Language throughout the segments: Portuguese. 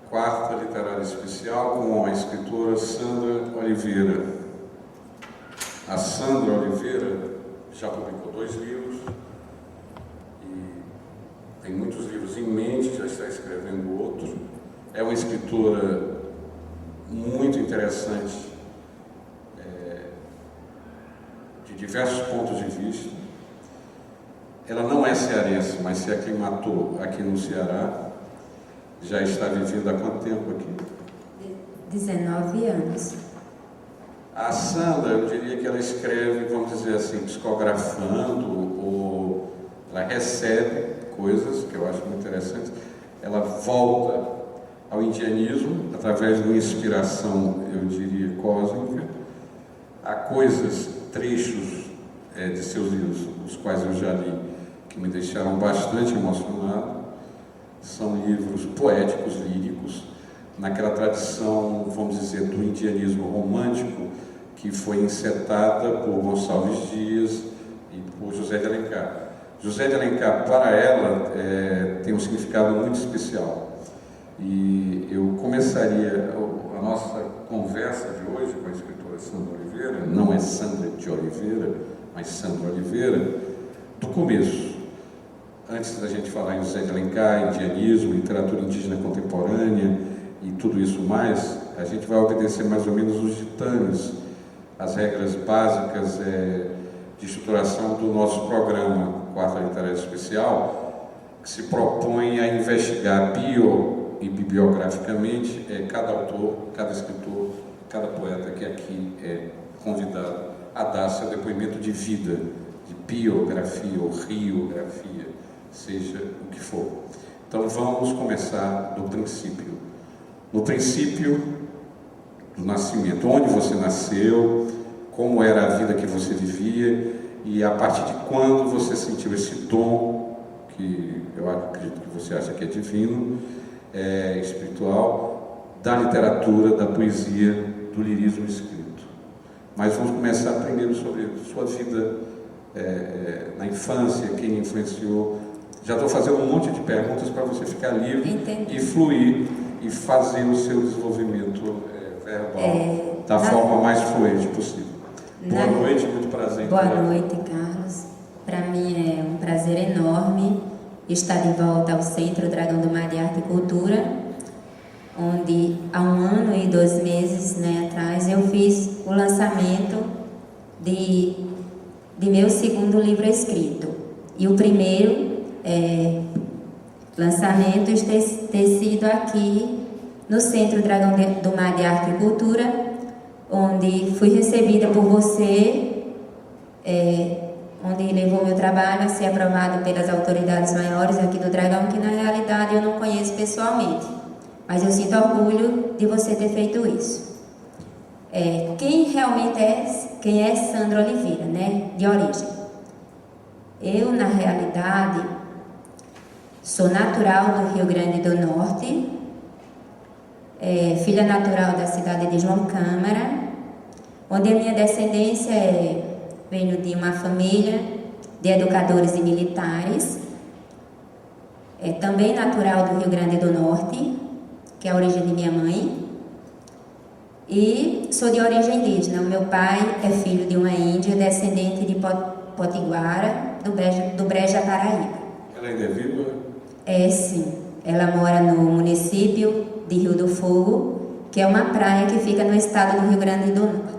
quarta literária especial com a escritora Sandra Oliveira. A Sandra Oliveira já publicou 2 livros e tem muitos livros em mente, já está escrevendo outro. É uma escritora muito interessante, de diversos pontos de vista. Ela não é cearense, mas se aclimatou aqui no Ceará. Já está vivendo há quanto tempo aqui? 19 anos. A Sandra, eu diria que ela escreve, vamos dizer assim, psicografando, ou ela recebe coisas que eu acho muito interessantes. Ela volta ao indianismo através de uma inspiração, eu diria, cósmica, a coisas, trechos de seus livros, os quais eu já li, que me deixaram bastante emocionado. São livros poéticos, líricos, naquela tradição, vamos dizer, do indianismo romântico, que foi insetada por Gonçalves Dias e por José de Alencar. José de Alencar, para ela, tem um significado muito especial. E eu começaria a nossa conversa de hoje com a escritora Sandra Oliveira, não é Sandra de Oliveira, mas Sandra Oliveira, do começo. Antes da gente falar em José de Alencar, indianismo, literatura indígena contemporânea e tudo isso mais, a gente vai obedecer mais ou menos os ditames, as regras básicas de estruturação do nosso programa Quarta Literária Especial, que se propõe a investigar bio e bibliograficamente cada autor, cada escritor, cada poeta que aqui é convidado a dar seu depoimento de vida, de biografia ou riografia, seja o que for. Então vamos começar do princípio. No princípio do nascimento, onde você nasceu, como era a vida que você vivia e a partir de quando você sentiu esse dom, que eu acredito que você acha que é divino, espiritual, da literatura, da poesia, do lirismo escrito. Mas vamos começar primeiro sobre sua vida na infância, quem influenciou. Já estou fazendo um monte de perguntas para você ficar livre e fluir e fazer o seu desenvolvimento verbal da forma mais fluente possível. Boa noite, muito prazer. Boa noite, Carlos. Para mim é um prazer enorme estar de volta ao Centro Dragão do Mar de Arte e Cultura, onde há 1 ano e 2 meses atrás eu fiz o lançamento de meu 2º livro escrito. E o primeiro lançamento ter sido aqui no Centro Dragão do Mar de Arte e Cultura, onde fui recebida por você, onde levou meu trabalho a ser aprovado pelas autoridades maiores aqui do Dragão, que na realidade eu não conheço pessoalmente, mas eu sinto orgulho de você ter feito isso. Quem realmente quem é Sandra Oliveira, de origem? Eu, na realidade, sou natural do Rio Grande do Norte, filha natural da cidade de João Câmara, onde a minha descendência veio de uma família de educadores e militares, também natural do Rio Grande do Norte, que é a origem de minha mãe, e sou de origem indígena. O meu pai é filho de uma índia, descendente de Potiguara, do Brejo, Paraíba. Ela ainda é viva? Sim. Ela mora no município de Rio do Fogo, que é uma praia que fica no estado do Rio Grande do Norte.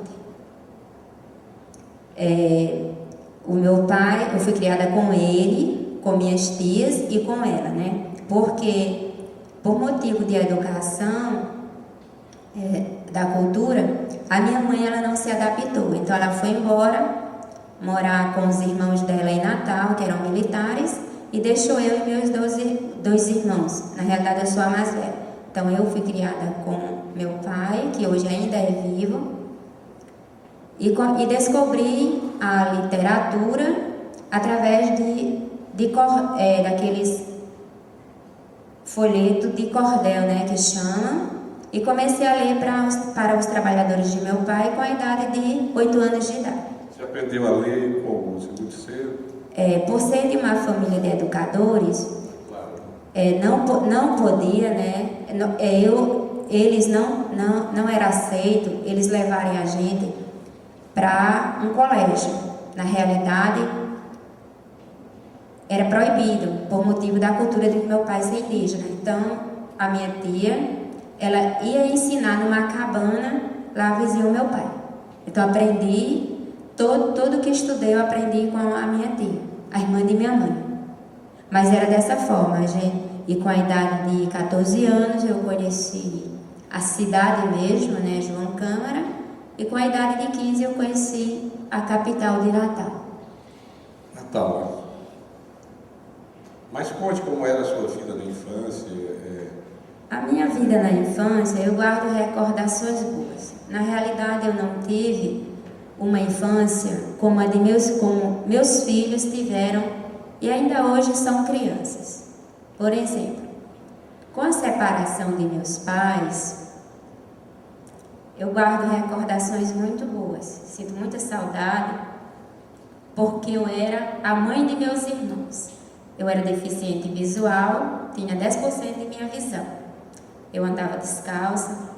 O meu pai, eu fui criada com ele, com minhas tias e com ela, Porque, por motivo de educação, da cultura, a minha mãe ela não se adaptou. Então ela foi embora morar com os irmãos dela em Natal, que eram militares, e deixou eu e meus 2 irmãos. Na realidade eu sou a mais velha. Então eu fui criada com meu pai, que hoje ainda é vivo, e descobri a literatura através daqueles folhetos de cordel, que chamam, e comecei a ler para os trabalhadores de meu pai com a idade de 8 anos de idade. Você aprendeu a ler como? Muito cedo? Por ser de uma família de educadores, claro. não podia, né? Eles não era aceito eles levarem a gente para um colégio. Na realidade, era proibido por motivo da cultura de meu pai ser indígena. Então, a minha tia, ela ia ensinar numa cabana lá vizinho ao meu pai. Então, aprendi tudo que estudei, eu aprendi com a minha tia, a irmã de minha mãe. Mas era dessa forma, e com a idade de 14 anos eu conheci a cidade mesmo, né, João Câmara, e com a idade de 15 eu conheci a capital de Natal. Natal. Mas conte como era a sua vida na infância. A minha vida na infância, eu guardo recordações boas. Na realidade, eu não tive uma infância como a de como meus filhos tiveram e ainda hoje são crianças. Por exemplo, com a separação de meus pais, eu guardo recordações muito boas. Sinto muita saudade, porque eu era a mãe de meus irmãos. Eu era deficiente visual, tinha 10% de minha visão. Eu andava descalça.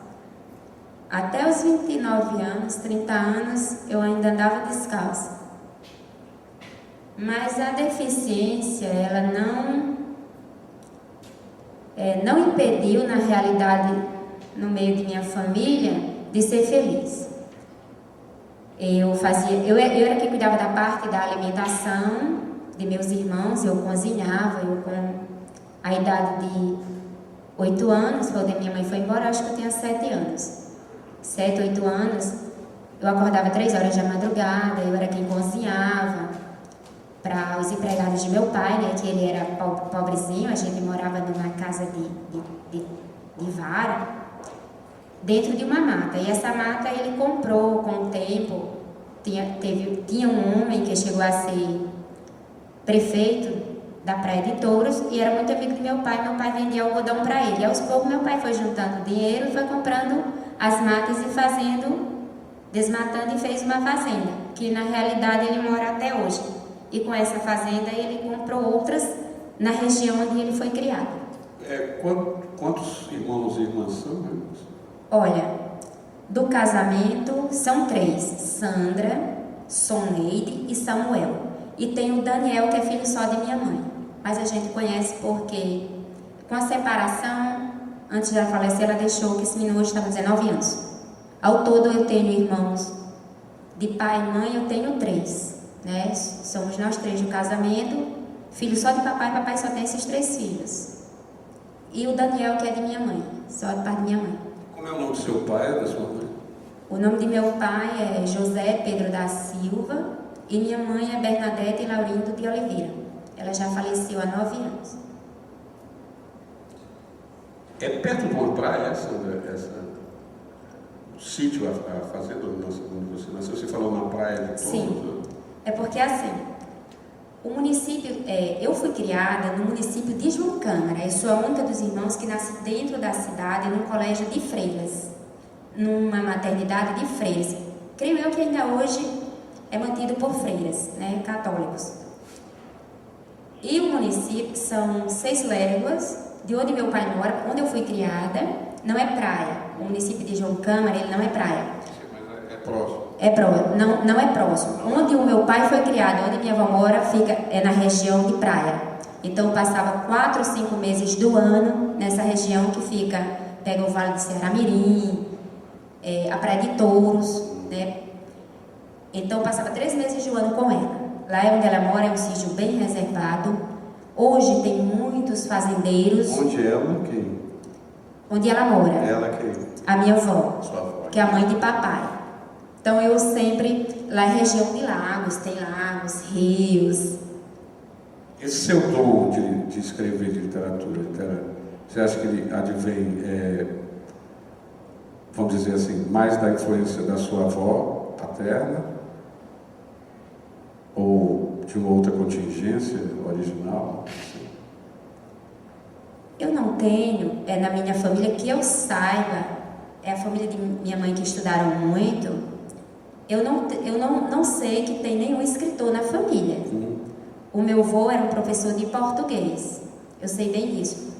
Até os 29 anos, 30 anos, eu ainda andava descalça. Mas a deficiência, ela não impediu, na realidade, no meio de minha família, de ser feliz. Eu era quem cuidava da parte da alimentação de meus irmãos, eu cozinhava, com a idade de 8 anos, quando minha mãe foi embora, acho que eu tinha 7 anos. 7, 8 anos, eu acordava 3 horas da madrugada, eu era quem cozinhava para os empregados de meu pai, né, que ele era pobrezinho, a gente morava numa casa de vara, dentro de uma mata. E essa mata ele comprou com o tempo. Tinha um homem que chegou a ser prefeito da Praia de Touros e era muito amigo de meu pai. Meu pai vendia algodão para ele. E aos poucos meu pai foi juntando dinheiro e foi comprando as matas e desmatando e fez uma fazenda, que na realidade ele mora até hoje. E com essa fazenda ele comprou outras na região onde ele foi criado. Quantos irmãos e irmãs são? Olha, do casamento são 3, Sandra, Soneide e Samuel. E tem o Daniel, que é filho só de minha mãe. Mas a gente conhece porque, com a separação, antes de ela falecer, ela deixou que esse menino hoje está com 19 anos. Ao todo eu tenho irmãos de pai e mãe, eu tenho 3. Né? Somos nós 3 do casamento, filho só de papai só tem esses 3 filhos. E o Daniel, que é de minha mãe, só de parte de minha mãe. Como é o nome do seu pai e da sua mãe? O nome de meu pai é José Pedro da Silva e minha mãe é Bernadette Laurindo de Oliveira. Ela já faleceu há 9 anos. É perto de uma praia o sítio, a fazenda onde você nasceu? Você falou uma praia de Touros? Sim, é porque assim, o município, eu fui criada no município de João Câmara. Eu sou a única dos irmãos que nasce dentro da cidade, num colégio de freiras, numa maternidade de freiras. Creio eu que ainda hoje é mantido por freiras, né, católicos. E o município são 6 léguas de onde meu pai mora, onde eu fui criada. Não é praia. O município de João Câmara, ele não é praia. Mas é próximo. Não é próximo. Onde o meu pai foi criado, onde minha avó mora, é na região de praia. Então eu passava 4 ou 5 meses do ano nessa região que pega o Vale do Ceará-Mirim, a Praia de Touros, né? Então eu passava 3 meses do ano com ela. Lá é onde ela mora, é um sítio bem reservado. Hoje tem muitos fazendeiros. Onde ela? Quem? Onde ela mora? Ela quem? A minha avó, Sua avó. que é a mãe de papai. Então eu sempre, lá é região de lagos, tem lagos, rios. Esse seu dom de escrever de literatura, você acha que ele advém, vamos dizer assim, mais da influência da sua avó paterna? Ou de uma outra contingência original? Eu não tenho, na minha família, que eu saiba, é a família de minha mãe que estudaram muito, eu não sei que tem nenhum escritor na família. O meu avô era um professor de português, eu sei bem disso.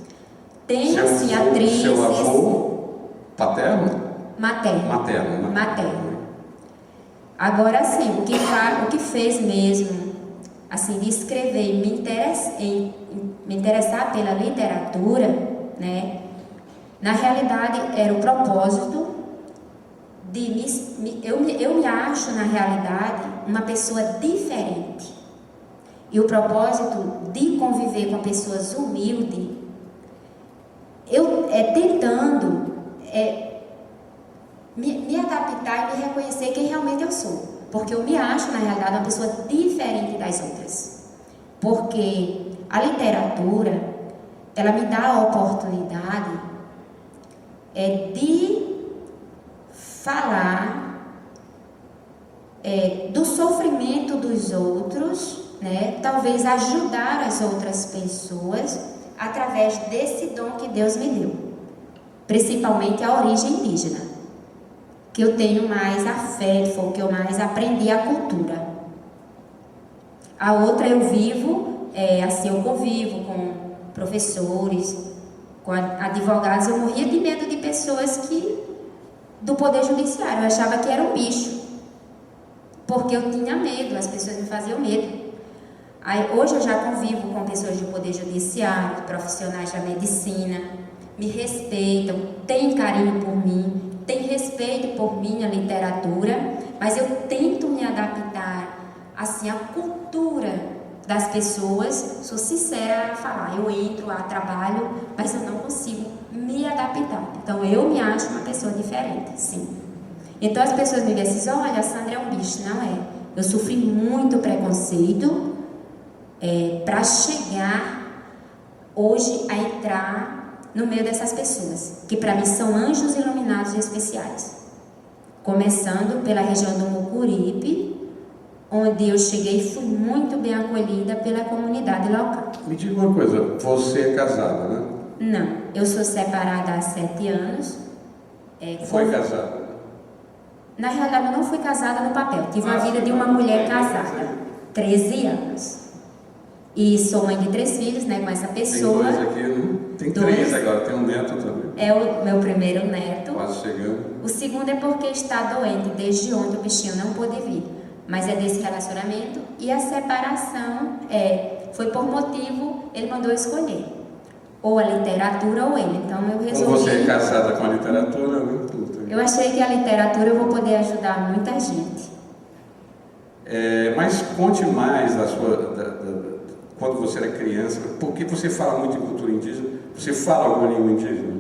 Tem assim atrizes. Seu avô paterno? Materno. Agora sim, o que fez mesmo assim de escrever e me interessar pela literatura, né? Na realidade era o propósito de eu me acho na realidade uma pessoa diferente. E o propósito de conviver com pessoas humildes, tentando me adaptar e me reconhecer quem realmente eu sou. Porque eu me acho, na realidade, uma pessoa diferente das outras. Porque a literatura, ela me dá a oportunidade de falar do sofrimento dos outros, né? Talvez ajudar as outras pessoas através desse dom que Deus me deu. Principalmente a origem indígena, que eu tenho mais afeto, foi o que eu mais aprendi a cultura. A outra eu vivo, eu convivo com professores, com advogados. Eu morria de medo de pessoas do poder judiciário, eu achava que era um bicho, porque eu tinha medo, as pessoas me faziam medo. Hoje eu já convivo com pessoas do poder judiciário, profissionais da medicina, me respeitam, têm carinho por mim, têm respeito por minha literatura, mas eu tento me adaptar assim à cultura das pessoas. Sou sincera a falar, eu entro a trabalho, mas eu não consigo me adaptar. Então eu me acho uma pessoa diferente, sim. Então as pessoas me veem assim, olha, a Sandra é um bicho. Não é. Eu sofri muito preconceito para chegar hoje a entrar no meio dessas pessoas, que para mim são anjos iluminados e especiais. Começando pela região do Mucuripe, onde eu cheguei e fui muito bem acolhida pela comunidade local. Me diga uma coisa, você é casada, né? Não, eu sou separada há 7 anos. Foi casada? Na realidade, eu não fui casada no papel. Tive a vida de uma mulher casada. 13 anos. E sou mãe de 3 filhos, né, com essa pessoa. Tem 2 aqui, né? Tem 3 agora, tem um neto também. É o meu primeiro neto. Quase chegando. O segundo é porque está doente. Desde ontem o bichinho não pôde vir. Mas é desse relacionamento. E a separação foi por motivo, ele mandou escolher. Ou a literatura ou ele. Então eu resolvi... Como você é casada com a literatura, né? Eu achei que a literatura eu vou poder ajudar muita gente. Mas conte mais quando você era criança, porque você fala muito em cultura indígena, você fala alguma língua indígena?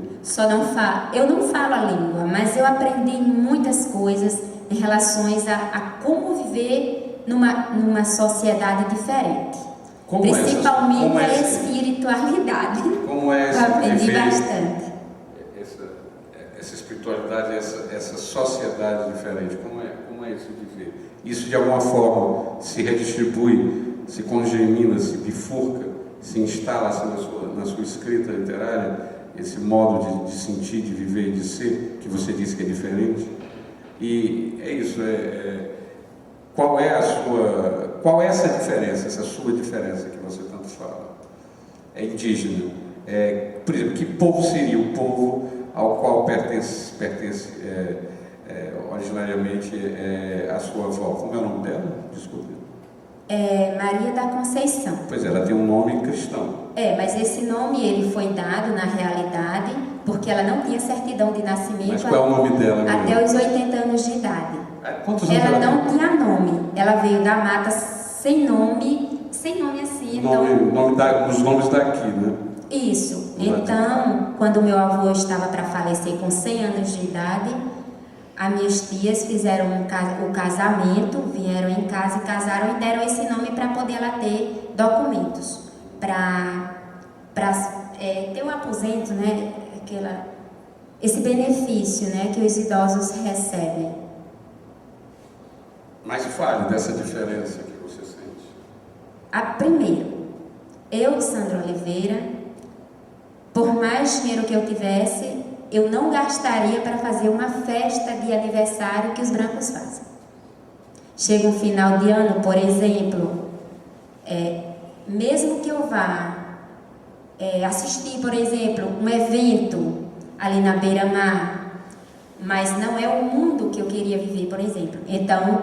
Eu não falo a língua, mas eu aprendi muitas coisas em relação a como viver numa sociedade diferente. Principalmente a espiritualidade. Como é eu aprendi viver bastante. Essa espiritualidade, essa sociedade diferente, como é isso de viver? Isso de alguma forma se redistribui, se congemina, se bifurca, se instala assim, na sua escrita literária, esse modo de sentir, de viver e de ser, que você disse que é diferente. E é isso, qual é essa diferença, essa sua diferença que você tanto fala? É indígena. Por exemplo, que povo seria o povo ao qual pertence originariamente a sua avó? Como é o nome dela? Desculpe. Maria da Conceição. Pois é, ela tem um nome cristão. Mas esse nome ele foi dado na realidade porque ela não tinha certidão de nascimento. Mas qual é o nome dela? Até os 80 anos de idade. Quantos anos ela não tinha nome. Ela veio da mata sem nome assim. Os nomes daqui, né? Isso. Então, quando meu avô estava para falecer com 100 anos de idade, as minhas tias fizeram o casamento, vieram em casa e casaram e deram esse nome para poder ela ter documentos, para ter um aposento, né? Esse benefício, né, que os idosos recebem. Mas fale dessa diferença que você sente. Primeiro, eu, Sandra Oliveira, por mais dinheiro que eu tivesse, eu não gastaria para fazer uma festa de aniversário que os brancos fazem. Chega um final de ano, por exemplo, mesmo que eu vá assistir, por exemplo, um evento ali na beira-mar, mas não é o mundo que eu queria viver, por exemplo. Então,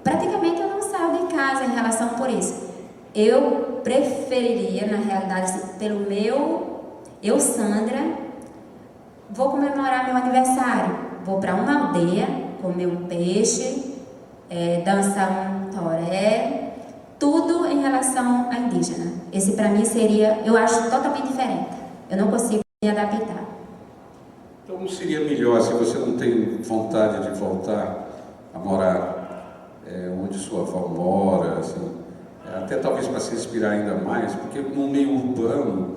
praticamente eu não saio de casa em relação por isso. Eu preferiria, na realidade, eu, Sandra, vou comemorar meu aniversário, vou para uma aldeia, comer um peixe, dançar um toré, tudo em relação à indígena. Esse para mim seria, eu acho totalmente diferente. Eu não consigo me adaptar. Então não seria melhor, se você não tem vontade de voltar a morar onde sua avó mora, assim, até talvez para se inspirar ainda mais, porque no meio urbano,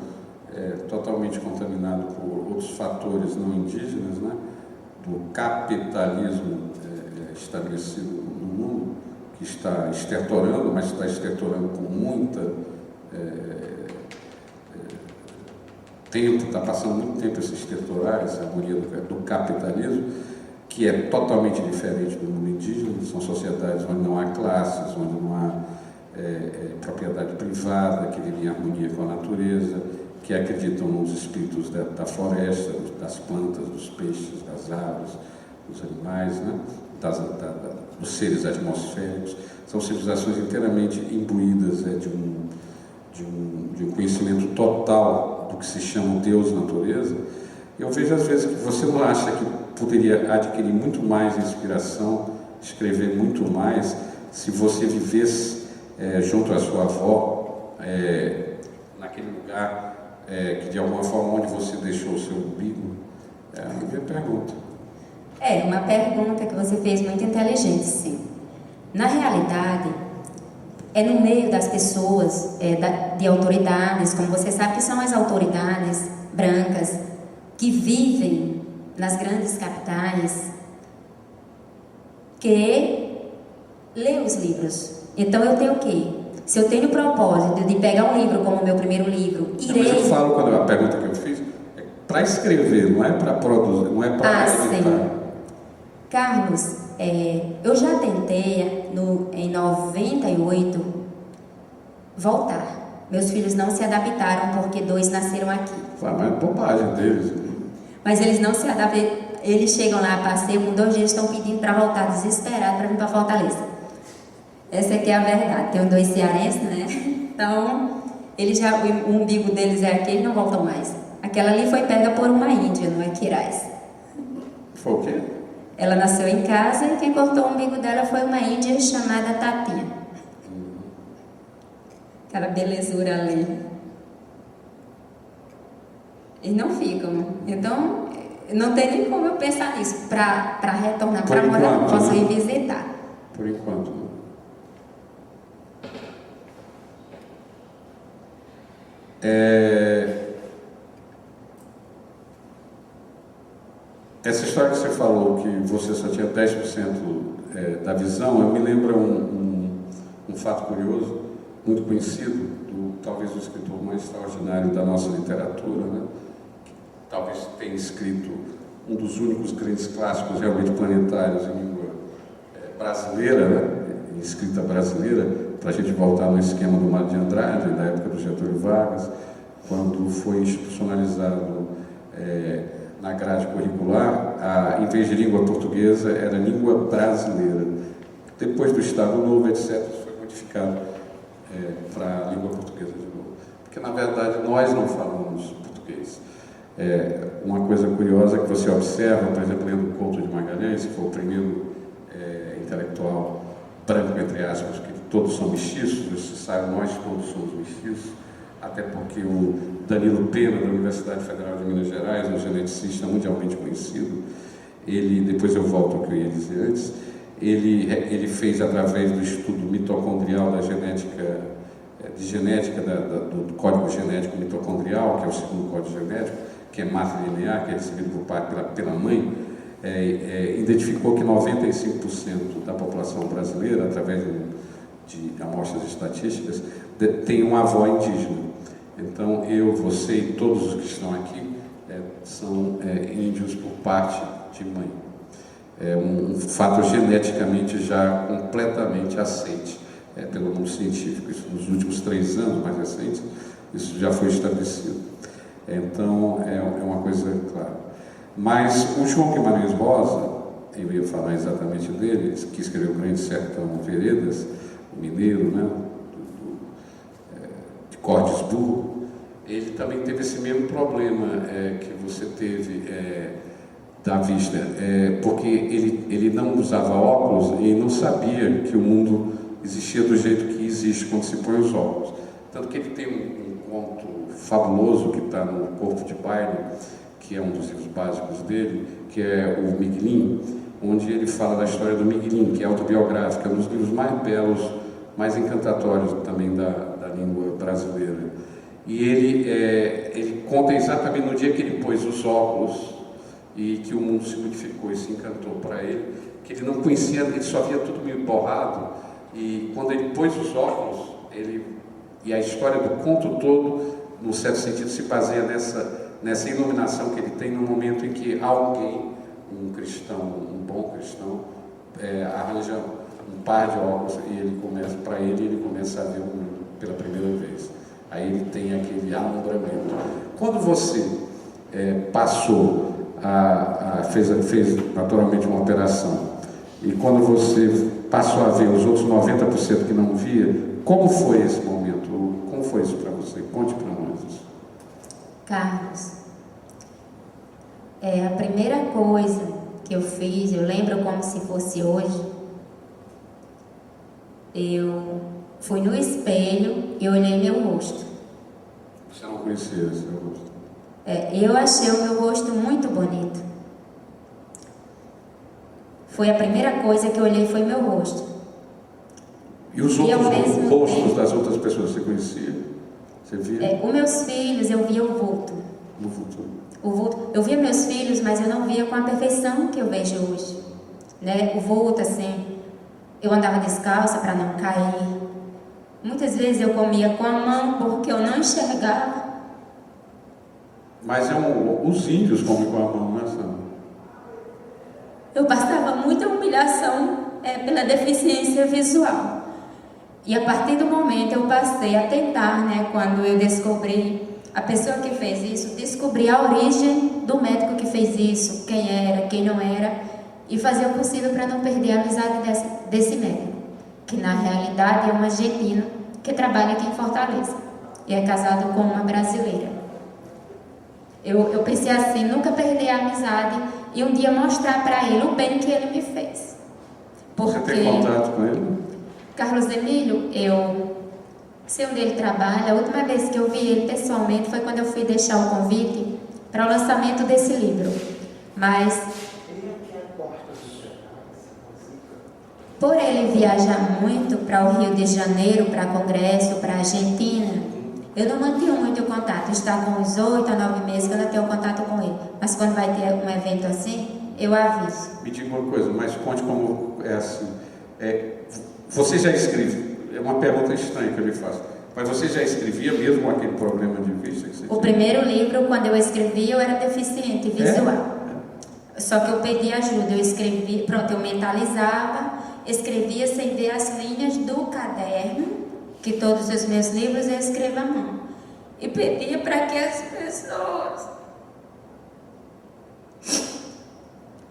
totalmente contaminado por outros fatores não indígenas, né, do capitalismo estabelecido no mundo, que está estertorando, mas está estertorando com muita tempo, está passando muito tempo a se estertorar, essa harmonia do capitalismo, que é totalmente diferente do mundo indígena. São sociedades onde não há classes, onde não há propriedade privada, que vivem em harmonia com a natureza, que acreditam nos espíritos da floresta, das plantas, dos peixes, das aves, dos animais, né? Dos seres atmosféricos. São civilizações inteiramente imbuídas de um conhecimento total do que se chama Deus natureza. Eu vejo às vezes que você não acha que poderia adquirir muito mais inspiração, escrever muito mais, se você vivesse junto à sua avó, naquele lugar que de alguma forma onde você deixou o seu umbigo? É a minha pergunta. É uma pergunta que você fez muito inteligente, sim. Na realidade, é no meio das pessoas, de autoridades, como você sabe que são as autoridades brancas, que vivem nas grandes capitais, que lê os livros. Então eu tenho o quê? Se eu tenho o propósito de pegar um livro como o meu primeiro livro, irei... Mas eu falo, quando a pergunta que eu fiz, é para escrever, não é para produzir, não é para editar. Sim. Carlos, eu já tentei, em 98, voltar. Meus filhos não se adaptaram porque 2 nasceram aqui. Mas é bobagem deles. Mas eles não se adaptam. Eles chegam lá a passeio, com 2 dias estão pedindo para voltar, desesperados para vir para Fortaleza. Essa aqui é a verdade. Tenho 2 cearenses, né? Então, o umbigo deles é aqui, eles não voltam mais. Aquela ali foi pega por uma índia, não é Quirais. Foi o quê? Ela nasceu em casa e quem cortou o umbigo dela foi uma índia chamada Tatinha. Aquela belezura ali. Eles não ficam. Então, não tem nem como eu pensar nisso. Para retornar para morar, não posso ir visitar. Por enquanto. Essa história que você falou, que você só tinha 10% da visão, eu me lembro um fato curioso, muito conhecido, talvez o escritor mais extraordinário da nossa literatura, né? Que talvez tenha escrito um dos únicos grandes clássicos realmente planetários em língua brasileira, né? Em escrita brasileira, para a gente voltar no esquema do Mário de Andrade, da época do Getúlio Vargas, quando foi institucionalizado na grade curricular, em vez de língua portuguesa, era língua brasileira. Depois do Estado Novo, etc., isso foi modificado para a língua portuguesa de novo. Porque, na verdade, nós não falamos português. Uma coisa curiosa que você observa, por exemplo, lendo o Couto de Magalhães, que foi o primeiro intelectual branco, entre aspas, que todos são mestiços, você sabe, nós todos somos mestiços, até porque o Danilo Pena, da Universidade Federal de Minas Gerais, um geneticista mundialmente conhecido, depois eu volto ao que eu ia dizer antes, ele fez, através do estudo mitocondrial da genética, do código genético mitocondrial, que é o segundo código genético, que é matrilinear, que é recebido por pai pela mãe, identificou que 95% da população brasileira, através de amostras estatísticas, tem uma avó indígena. Então, eu, você e todos os que estão aqui são índios por parte de mãe. É um fato geneticamente já completamente aceite pelo mundo científico. Isso nos últimos 3 anos, mais recentes, Isso já foi estabelecido. Então, é uma coisa clara. Mas o João Guimarães Rosa, eu ia falar exatamente dele, que escreveu Grande Sertão Veredas, o mineiro, né, de Cortes Burro, ele também teve esse mesmo problema que você teve da vista, porque ele não usava óculos e não sabia que o mundo existia do jeito que existe quando se põe os óculos. Tanto que ele tem um conto fabuloso que está no Corpo de Baile, que é um dos livros básicos dele, que é o Miguelinho, onde ele fala da história do Miguelinho, que é autobiográfica, um dos livros mais belos, mais encantatórios também da língua brasileira. E ele conta exatamente no dia que ele pôs os óculos e que o mundo se modificou e se encantou para ele, que ele não conhecia, ele só via tudo meio borrado, e quando ele pôs os óculos, e a história do conto todo, num certo sentido, se baseia nessa iluminação que ele tem no momento em que alguém, um cristão, um bom cristão, arranja um par de óculos e ele começa a ver o mundo pela primeira vez. Aí ele tem aquele alumbramento. Quando você fez naturalmente uma operação, e quando você passou a ver os outros 90% que não via, como foi esse momento? Como foi isso para você? Conte para nós isso. Carlos, a primeira coisa que eu fiz, eu lembro como se fosse hoje, eu fui no espelho e olhei meu rosto. Você não conhecia seu rosto? Eu achei o meu rosto muito bonito. Foi a primeira coisa que eu olhei, foi meu rosto. E os outros rostos das outras pessoas você conhecia? Você via? Os meus filhos, eu via o vulto. No futuro. O vulto. Eu via meus filhos, mas eu não via com a perfeição que eu vejo hoje. Né? O vulto, assim, eu andava descalça para não cair. Muitas vezes eu comia com a mão porque eu não enxergava. Mas os índios comem com a mão, né, Sandra? Eu passava muita humilhação pela deficiência visual. E a partir do momento eu passei a tentar, né, quando eu descobri a pessoa que fez isso, descobri a origem do médico que fez isso, quem era, quem não era, e fazer o possível para não perder a amizade desse médico, que na realidade é um argentino que trabalha aqui em Fortaleza e é casado com uma brasileira. Eu pensei assim, nunca perder a amizade e um dia mostrar para ele o bem que ele me fez. Você tem contato com ele? Carlos Emílio, eu sei onde ele trabalha. A última vez que eu vi ele pessoalmente foi quando eu fui deixar o convite para o lançamento desse livro. Mas, por ele viajar muito para o Rio de Janeiro, para congresso, para a Argentina, eu não mantenho muito contato. Está com uns 8 a 9 meses que eu não tenho contato com ele. Mas quando vai ter um evento assim, eu aviso. Me diga uma coisa, mas conte como é assim. Você já escreve? É uma pergunta estranha que eu lhe faço. Mas você já escrevia mesmo com aquele problema de vista que você tinha? O primeiro livro, quando eu escrevi, eu era deficiente visual. Só que eu pedi ajuda. Eu escrevi, eu mentalizava, escrevia sem ver as linhas do caderno, que todos os meus livros eu escrevo à mão. E pedia para que as pessoas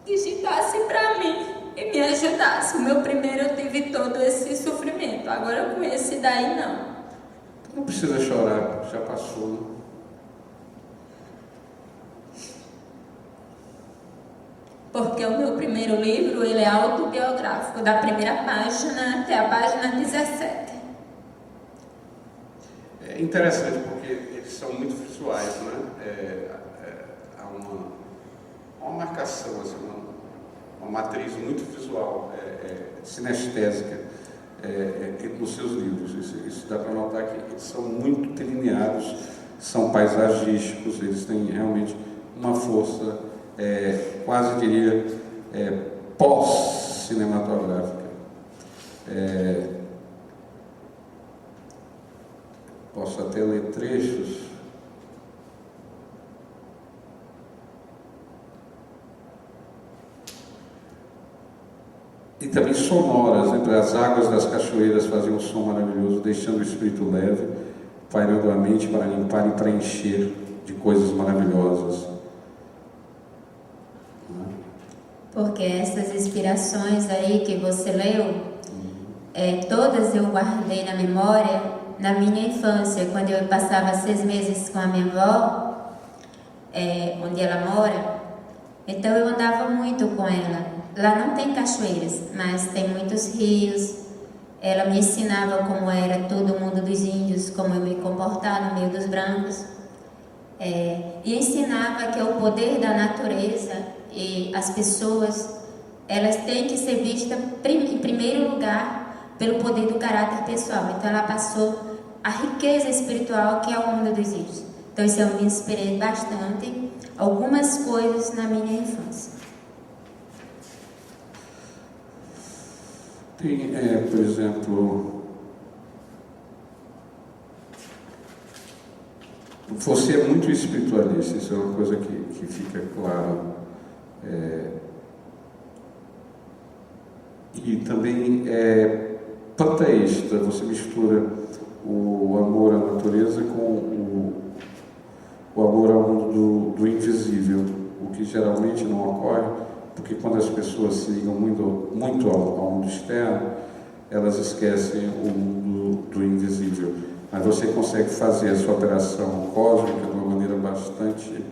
digitassem para mim e me ajudassem. O meu primeiro eu tive todo esse sofrimento. Agora com esse daí não. Não precisa chorar, já passou, né? Porque o meu primeiro livro, ele é autobiográfico, da primeira página até a página 17. É interessante porque eles são muito visuais, né? Há uma marcação, assim, uma matriz muito visual, sinestésica nos seus livros. Isso dá para notar que eles são muito delineados, são paisagísticos, eles têm realmente uma força, quase diria, pós-cinematográfica. Posso até ler trechos. E também sonoras, entre as águas das cachoeiras faziam um som maravilhoso, deixando o espírito leve, pairando a mente para limpar e preencher de coisas maravilhosas. Porque essas inspirações aí que você leu, todas eu guardei na memória na minha infância, quando eu passava 6 meses com a minha avó, onde ela mora. Então eu andava muito com ela. Lá não tem cachoeiras, mas tem muitos rios. Ela me ensinava como era todo o mundo dos índios, como eu me comportar no meio dos brancos. E ensinava que o poder da natureza e as pessoas, elas têm que ser vistas em primeiro lugar pelo poder do caráter pessoal. Então ela passou a riqueza espiritual que é o mundo dos índios. Então isso eu me inspirei bastante, algumas coisas na minha infância. Tem, por exemplo, você é muito espiritualista, isso é uma coisa que fica claro. E também é panteísta, você mistura o amor à natureza com o amor ao mundo do invisível, o que geralmente não ocorre, porque quando as pessoas se ligam muito ao mundo externo, elas esquecem o mundo do invisível. Mas você consegue fazer a sua operação cósmica de uma maneira bastante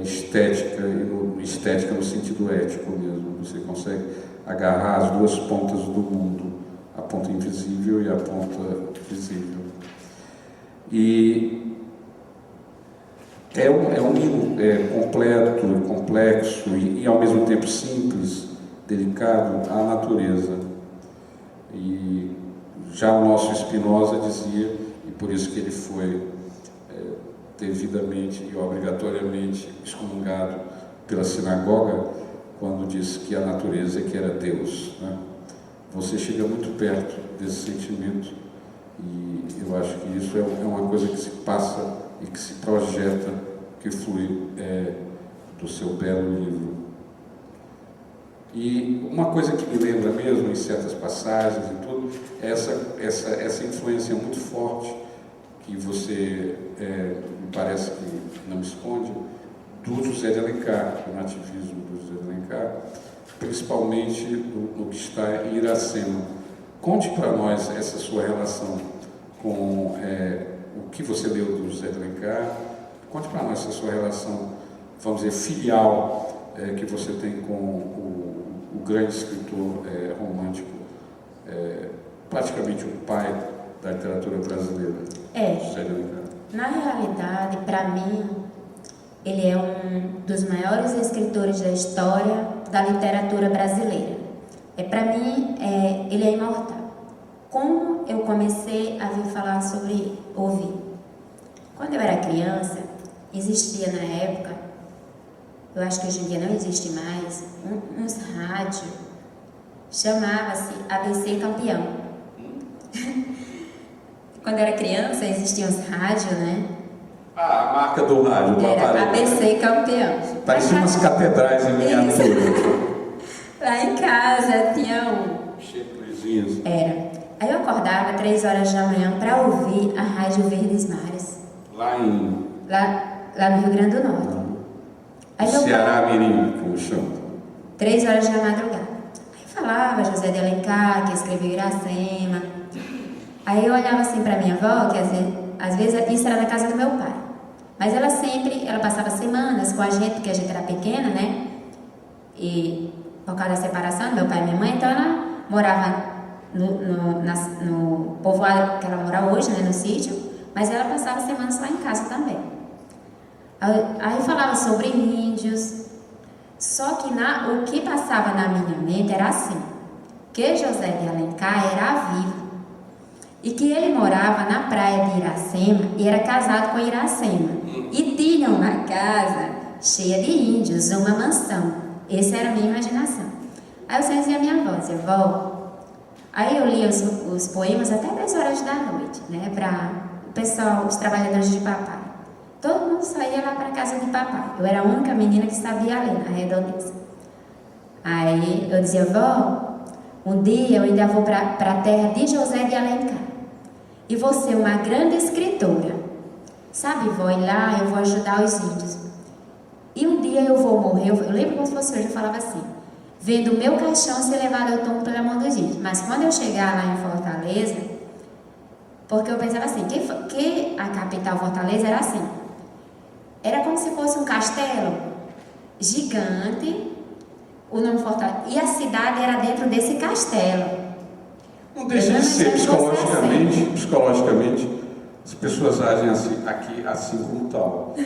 estética, e estética no sentido ético mesmo. Você consegue agarrar as duas pontas do mundo, a ponta invisível e a ponta visível. E é um hino completo, complexo e ao mesmo tempo simples, delicado à natureza. E já o nosso Spinoza dizia, e por isso que ele foi devidamente e obrigatoriamente excomungado pela sinagoga, quando disse que a natureza é que era Deus, né? Você chega muito perto desse sentimento e eu acho que isso é uma coisa que se passa e que se projeta, que flui do seu belo livro. E uma coisa que me lembra mesmo em certas passagens e tudo, é essa influência muito forte que você me parece que não esconde, do José de Alencar, do nativismo do José de Alencar, principalmente no que está em Iracema. Conte para nós essa sua relação com o que você leu do José de Alencar. Conte para nós essa sua relação, vamos dizer, filial que você tem com o grande escritor romântico, praticamente o pai da literatura brasileira, José de Alencar. Na realidade, para mim, ele é um dos maiores escritores da história da literatura brasileira. Para mim, ele é imortal. Como eu comecei a vir falar sobre ele, ouvir? Quando eu era criança, existia na época, eu acho que hoje em dia não existe mais, uns rádios, chamava-se ABC Campeão. Quando eu era criança, existiam uns rádios, né? A marca do rádio, do era ABC Campeão. Parecia umas catedrais em miniatura. Lá em casa tinha um. Cheio de luzinhas. Era. Aí eu acordava 3 horas da manhã para ouvir a Rádio Verdes Mares. Lá no Rio Grande do Norte. Aí Ceará Mirim, como chama. 3 horas da madrugada. Aí falava José de Alencar, que escreveu Iracema. Aí eu olhava assim para minha avó, que às vezes isso era na casa do meu pai. Mas ela passava semanas com a gente, porque a gente era pequena, né? E por causa da separação, meu pai e minha mãe, então ela morava no povoado que ela mora hoje, né, no sítio, mas ela passava semanas lá em casa também. Aí falava sobre índios, só que o que passava na minha mente era assim, que José de Alencar era vivo e que ele morava na praia de Iracema e era casado com Iracema e tinha uma casa cheia de índios, uma mansão. Essa era a minha imaginação. Aí eu dizia a minha avó, dizia, vó. Aí eu lia os poemas até 10 horas da noite, né, para o pessoal, os trabalhadores de papai. Todo mundo saía lá para a casa de papai. Eu era a única menina que sabia ler na redondeza. Aí eu dizia, vó, um dia eu ainda vou para a terra de José de Alencar. e vou ser uma grande escritora. Sabe, vou ir lá, eu vou ajudar os índios. E um dia eu vou morrer, eu lembro como se fosse hoje, eu falava assim, vendo o meu caixão ser levado ao túmulo pela mão dos índios. Mas quando eu chegar lá em Fortaleza, porque eu pensava assim, que a capital Fortaleza era assim, era como se fosse um castelo gigante, o nome Fortaleza, e a cidade era dentro desse castelo. Não deixa de ser psicologicamente, as pessoas agem assim, aqui assim como tal. É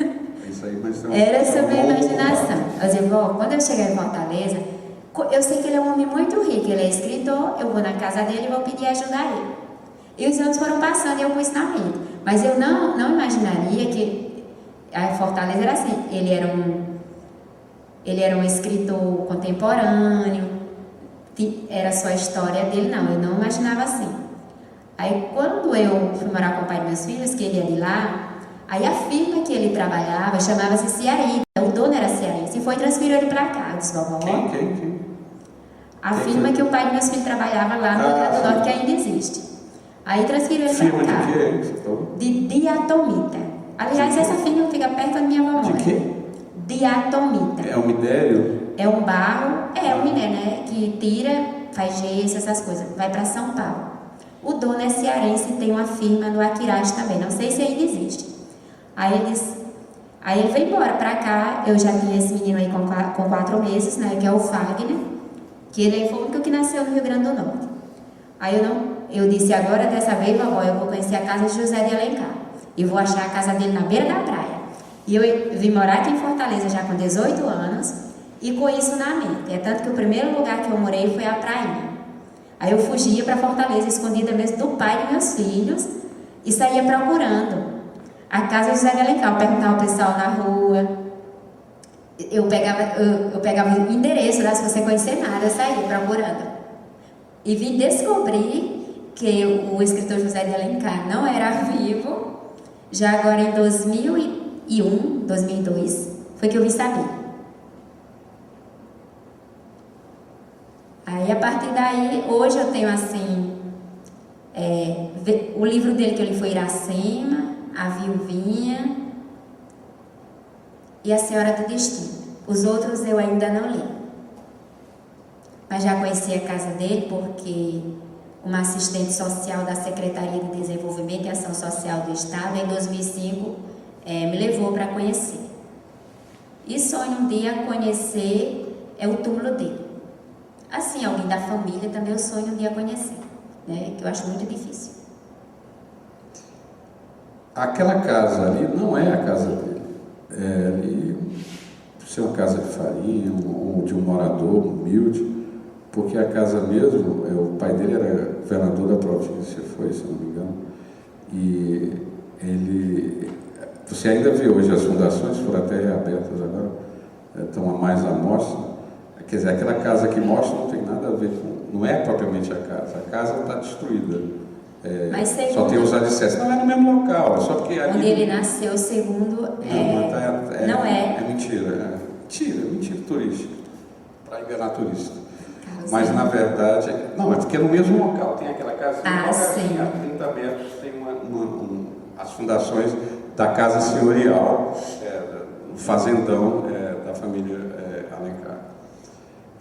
isso aí, mas era essa minha imaginação. Eu dizia, quando eu chegar em Fortaleza, eu sei que ele é um homem muito rico, ele é escritor, eu vou na casa dele e vou pedir ajuda a ele. E os anos foram passando e eu com isso na mente. Mas eu não imaginaria que a Fortaleza era assim. Ele era um escritor contemporâneo, era só a história dele, não. Eu não imaginava assim. Aí quando eu fui morar com o pai dos meus filhos, que ele é de lá, aí a firma que ele trabalhava chamava-se Cearita, o dono era cearense, e foi transferir ele para cá. Eu disse, vovó. Quem? A firma que o pai dos meus filhos trabalhava lá no Rio Grande do Norte, que ainda existe. Aí transferiu ele para cá. De diatomita. Aliás, essa firma fica perto da minha avó. De quê? Diatomita. É um minério? É um barro, um minério, né? Que tira, faz gesso, essas coisas. Vai para São Paulo. O dono é cearense e tem uma firma no Aquirage também. Não sei se ainda existe. Aí ele veio embora para cá. Eu já tinha esse menino aí com 4 meses, né? Que é o Fagner. Que ele foi o único que nasceu no Rio Grande do Norte. Aí eu disse, agora dessa vez, vovó, eu vou conhecer a casa de José de Alencar. E vou achar a casa dele na beira da praia. E eu vim morar aqui em Fortaleza já com 18 anos e com isso na mente. É tanto que o primeiro lugar que eu morei foi a prainha. Aí eu fugia para Fortaleza, escondida mesmo do pai de meus filhos, e saía procurando a casa de José de Alencar. Eu perguntava ao pessoal na rua. Eu pegava o endereço lá, se você conhecer nada, eu saía procurando. E vim descobrir que o escritor José de Alencar não era vivo, já agora em 2001, 2002, foi que eu vim saber. Aí, a partir daí, hoje eu tenho assim, o livro dele que eu li foi Iracema, A Viuvinha e A Senhora do Destino. Os outros eu ainda não li. Mas já conheci a casa dele porque uma assistente social da Secretaria de Desenvolvimento e Ação Social do Estado, em 2005, me levou para conhecer. E sonho um dia conhecer o túmulo dele. Assim, alguém da família também eu sonho um dia conhecer, né? Que eu acho muito difícil. Aquela casa ali não é a casa dele. Ali, isso é uma casa de farinha, ou de um morador humilde, porque a casa mesmo, o pai dele era governador da província, se não me engano, e você ainda vê hoje as fundações, foram até reabertas agora, estão a mais à mostra. Quer dizer, aquela casa que mostra não tem nada a ver com, não é propriamente a casa está destruída. Mas segundo, só tem os alicerces. Não é no mesmo local, é só porque ali... Onde ele nasceu, segundo... Não é. É mentira. Mentira turística. Para enganar turista. Mas na verdade... Não, é porque é no mesmo local. Tem aquela casa... Sim. A 30 metros tem as fundações da Casa Senhorial, o fazendão da família Alencar.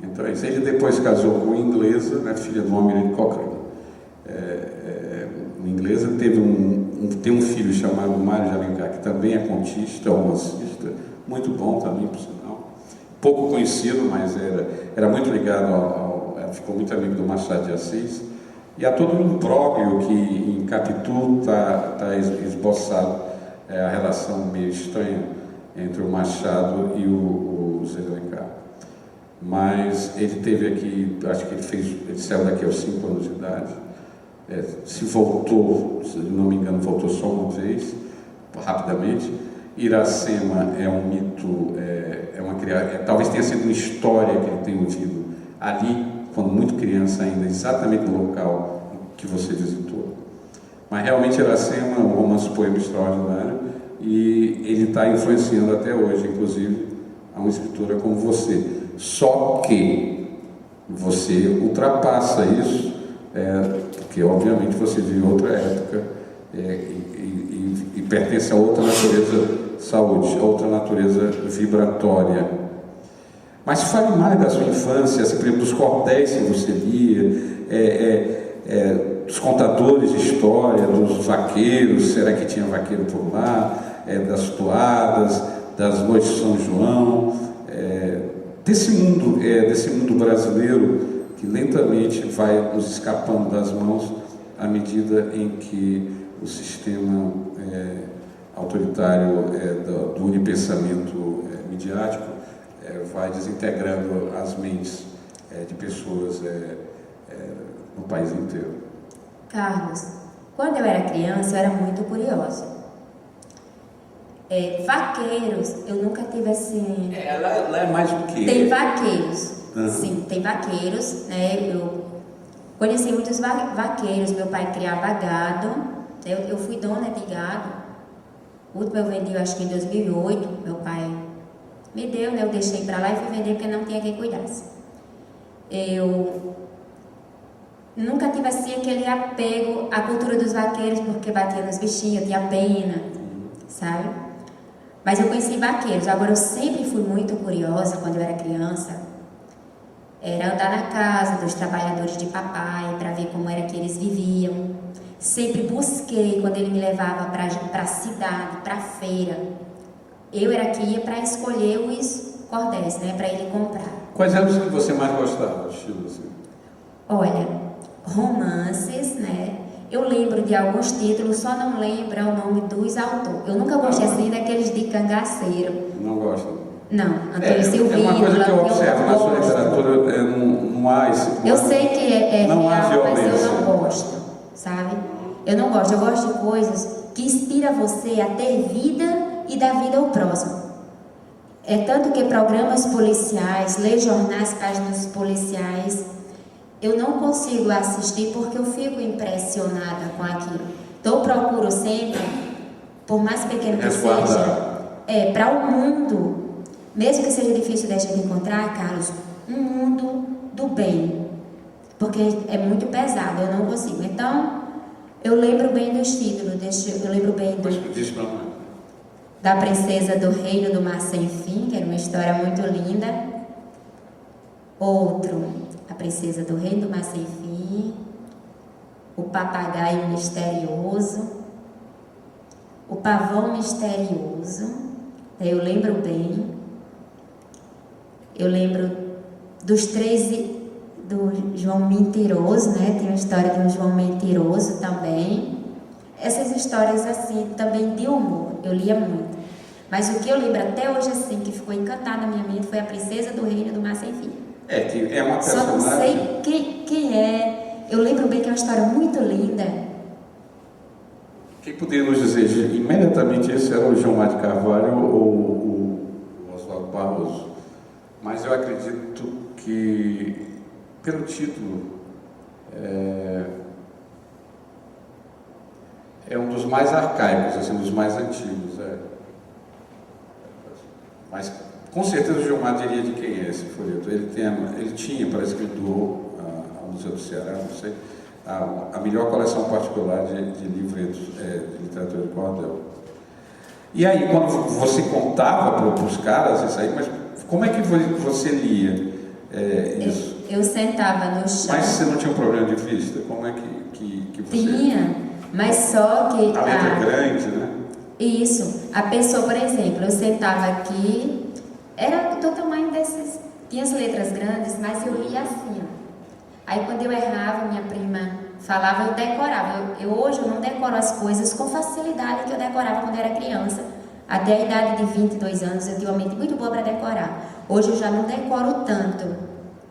Então, ele depois casou com uma inglesa, né, filha do Almirante Cochrane. Uma inglesa tem um filho chamado Mário de Alencar, que também é contista, romancista, muito bom também, por sinal. Pouco conhecido, mas era muito ligado ficou muito amigo do Machado de Assis. E há todo um imbróglio que em Capitu está esboçado, a relação meio estranha entre o Machado e o Zé de Alencar. Mas ele teve aqui, acho que ele saiu daqui aos 5 anos de idade, se voltou, se não me engano, voltou só uma vez, rapidamente. Iracema é um mito, talvez tenha sido uma história que ele tenha ouvido ali, quando muito criança ainda, exatamente no local que você visitou. Mas realmente Iracema é um romance-poema extraordinário e ele está influenciando até hoje, inclusive, a uma escritora como você. Só que você ultrapassa isso, porque obviamente você vive outra época e pertence a outra natureza saúde, a outra natureza vibratória. Mas fale mais da sua infância, assim, por exemplo, dos cordéis que você lia, dos contadores de história, dos vaqueiros, será que tinha vaqueiro por lá, das toadas, das noites de São João, desse mundo brasileiro que lentamente vai nos escapando das mãos à medida em que o sistema autoritário do unipensamento midiático vai desintegrando as mentes de pessoas no país inteiro. Carlos, quando eu era criança, eu era muito curiosa. Vaqueiros, eu nunca tive assim... Ela é mais o quê? Tem vaqueiros, Uhum. sim, tem vaqueiros, né? Eu conheci muitos vaqueiros, meu pai criava gado, eu fui dona de gado. O último eu vendi, acho que em 2008, meu pai me deu, né? Eu deixei para lá e fui vender porque não tinha quem cuidasse. Eu nunca tive assim aquele apego à cultura dos vaqueiros, porque batia nos bichinhos, eu tinha pena, sabe? Mas eu conheci vaqueiros. Agora, eu sempre fui muito curiosa quando eu era criança. Era andar na casa dos trabalhadores de papai, para ver como era que eles viviam. Sempre busquei, quando ele me levava para a cidade, para a feira. Eu era que ia para escolher os cordéis, né, para ele comprar. Quais eram os que você mais gostava, estilo assim? Olha, romances, né? Eu lembro de alguns títulos, só não lembro o nome dos autores. Eu nunca gostei assim daqueles de cangaceiro. Não gosto. Não, Antônio Silvino. É uma coisa que eu observo na sua literatura, não há esse... Eu sei que não há real, mas violência. eu não gosto, sabe? Eu não gosto, eu gosto de coisas que inspiram você a ter vida e dar vida ao próximo. É tanto que programas policiais, ler jornais, páginas policiais, eu não consigo assistir porque eu fico impressionada com aquilo. Então eu procuro sempre, por mais pequeno que seja, para o mundo, mesmo que seja difícil da gente encontrar, Carlos, um mundo do bem, porque é muito pesado, eu não consigo. Então, eu lembro bem dos títulos, eu lembro bem da Princesa do Reino do Mar Sem Fim, que era uma história muito linda. Outro, A Princesa do Reino do Mar Sem Fim, O Papagaio Misterioso, O Pavão Misterioso, eu lembro bem. Eu lembro dos 13 do João Mentiroso, né? Tem uma história de um João Mentiroso também. Essas histórias assim, também de humor, eu lia muito. Mas o que eu lembro até hoje assim, que ficou encantado na minha mente, foi A Princesa do Reino do Mar Sem Fim. Que é uma personagem... Só não sei quem é. Eu lembro bem que é uma história muito linda. Quem poderia nos dizer imediatamente esse era o João de Carvalho ou o Oswaldo Barroso? Mas eu acredito que, pelo título, é um dos mais arcaicos, assim, dos mais antigos. Mas, com certeza, o Gilmar diria de quem é esse folheto. Ele tinha, parece que ele doou ao Museu do Ceará, não sei, a melhor coleção particular de livros de literatura de cordel. E aí, quando você contava para os caras isso aí, mas como é que você lia isso? Eu sentava no chão. Mas você não tinha um problema de vista? Como é que você... Tinha, mas só que... A letra é grande, né? Isso. A pessoa, por exemplo, eu sentava aqui, era do tamanho desses... Tinha as letras grandes, mas eu lia assim, ó. Aí quando eu errava, minha prima falava, eu decorava. Hoje eu não decoro as coisas com facilidade que eu decorava quando eu era criança. Até a idade de 22 anos eu tinha uma mente muito boa para decorar. Hoje eu já não decoro tanto,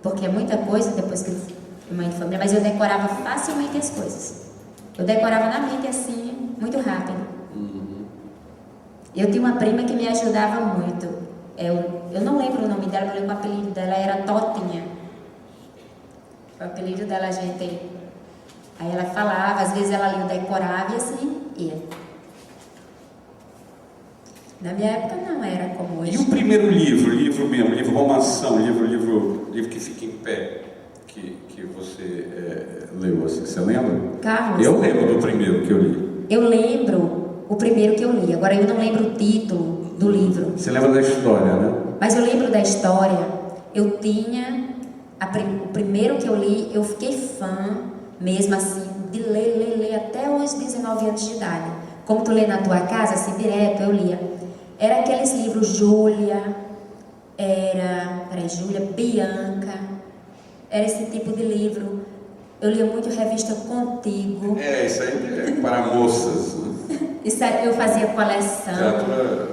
porque é muita coisa depois que eu mãe de família, mas eu decorava facilmente as coisas. Eu decorava na mente assim, muito rápido. Uhum. Eu tinha uma prima que me ajudava muito. Eu não lembro o nome dela, mas eu lembro o apelido dela, era Totinha. O apelido dela, gente... Aí ela falava, às vezes ela lia, eu decorava e assim ia. Na minha época não era como hoje. E o primeiro livro mesmo, livro romanção, livro que fica em pé, que você leu, assim, você lembra? Carlos. Eu lembro do primeiro que eu li. Eu lembro o primeiro que eu li, agora eu não lembro o título do livro. Você lembra da história, né? Mas eu lembro da história. Eu tinha o primeiro que eu li, eu fiquei fã mesmo assim, de ler até os 19 anos de idade. Como tu lê na tua casa, assim, direto, eu lia. Era aqueles livros Júlia, Júlia, Bianca, era esse tipo de livro. Eu lia muito revista Contigo. Isso aí é para moças. Isso aí eu fazia coleção. Literatura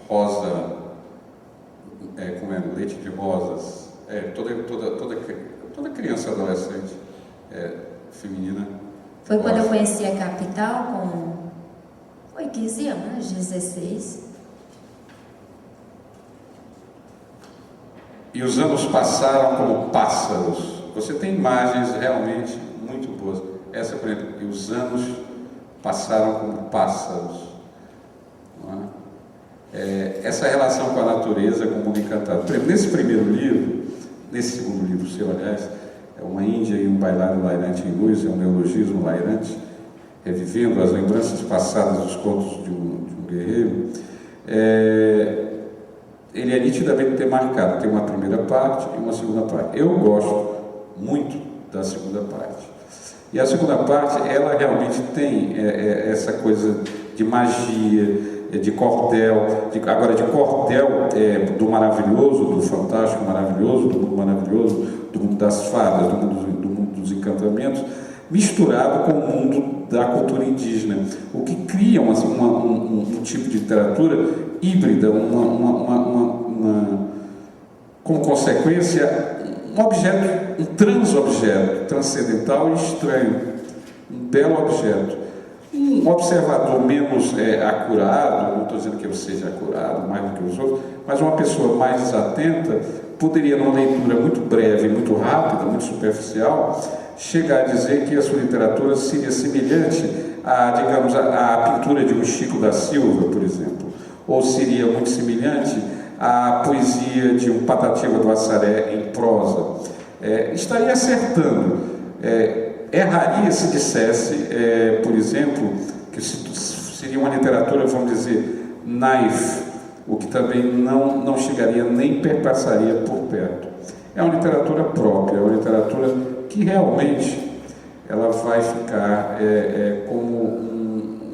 rosa, como é? Leite de rosas. Toda criança e adolescente feminina. Foi quando eu conheci a Capital foi 15 anos, 16. E os anos passaram como pássaros. Você tem imagens realmente muito boas. Essa, por exemplo, e os anos passaram como pássaros. Não é? Essa relação com a natureza, com o mundo encantado. Nesse primeiro livro, nesse segundo livro seu, aliás, é uma Índia e um bailarino lairante em luz, é um neologismo lairante, revivendo as lembranças passadas dos contos de um guerreiro. Ele é nitidamente demarcado, tem uma primeira parte e uma segunda parte. Eu gosto muito da segunda parte. E a segunda parte, ela realmente tem essa coisa de magia, de cordel, agora de cordel do maravilhoso, do fantástico maravilhoso, do mundo maravilhoso, do mundo das fadas, do mundo dos encantamentos, misturado com o mundo da cultura indígena, o que cria um tipo de literatura híbrida, como consequência, um objeto, um transobjeto, transcendental e estranho, um belo objeto. Um observador menos acurado, não estou dizendo que eu seja acurado mais do que os outros, mas uma pessoa mais desatenta poderia, numa leitura muito breve, muito rápida, muito superficial, chegar a dizer que a sua literatura seria semelhante à pintura de um Chico da Silva, por exemplo, ou seria muito semelhante à poesia de um Patativa do Assaré em prosa. Estaria acertando. Erraria se dissesse, por exemplo, que seria uma literatura, vamos dizer, naif, o que também não chegaria nem perpassaria por perto. É uma literatura própria, é uma literatura que realmente ela vai ficar como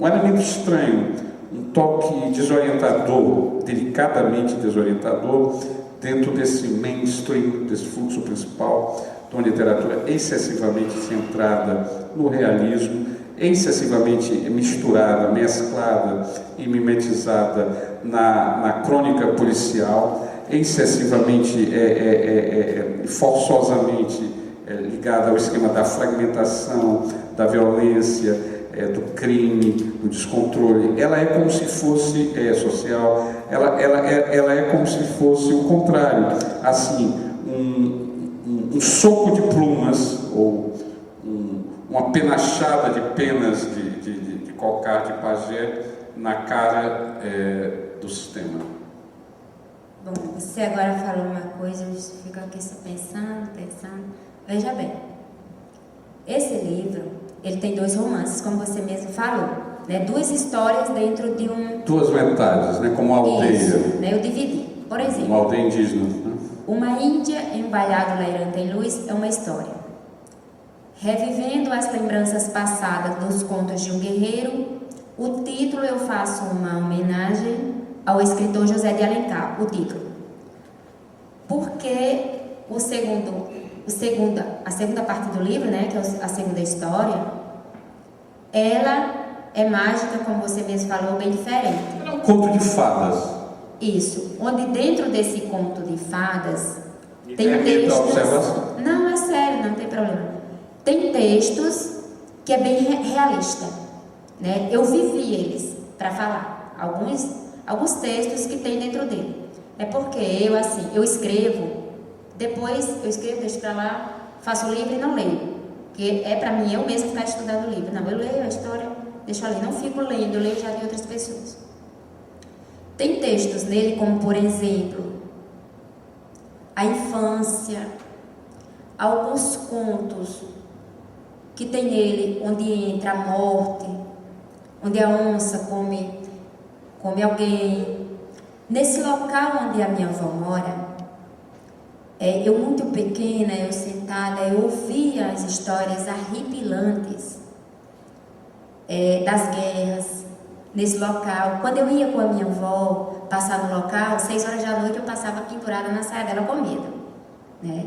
um elemento estranho, um toque desorientador, delicadamente desorientador, dentro desse mainstream, desse fluxo principal de uma literatura excessivamente centrada no realismo, excessivamente misturada, mesclada e mimetizada na crônica policial, excessivamente, forçosamente ligada ao esquema da fragmentação, da violência, do crime, do descontrole. Ela é como se fosse social, ela é como se fosse o contrário, assim, um soco de plumas ou uma penachada de penas de cocar de pajé na cara do sistema. Bom, você agora falou uma coisa, eu fico aqui só pensando. Veja bem, esse livro, ele tem 2 romances, como você mesmo falou, né? 2 histórias dentro de um... 2 metades, né? Como uma aldeia. Isso, né? Eu dividi. Por exemplo, uma aldeia indígena. Né? Uma Índia em um bailarino lairante em luz é uma história. Revivendo as lembranças passadas dos contos de um guerreiro, o título eu faço uma homenagem ao escritor José de Alencar, o título. Porque a segunda parte do livro, né, que é a segunda história, ela é mágica, como você mesmo falou, bem diferente. É um conto de fadas. Isso, onde dentro desse conto de fadas tem textos... Não, é sério, não tem problema. Tem textos que é bem realista, né? Eu vivi eles para falar. Alguns textos que tem dentro dele. É porque eu escrevo, depois eu escrevo, deixo para lá, faço o livro e não leio. Porque para mim, eu mesmo ficar estudando o livro. Não, eu leio a história, deixo ali, não fico lendo, eu leio já de outras pessoas. Tem textos nele, como por exemplo, a infância, alguns contos que tem nele, onde entra a morte, onde a onça come alguém. Nesse local onde a minha avó mora, eu muito pequena, eu sentada, eu ouvia as histórias arrepilantes das guerras nesse local. Quando eu ia com a minha avó passar no local, 6 horas da noite eu passava pendurada na saia dela com medo, né?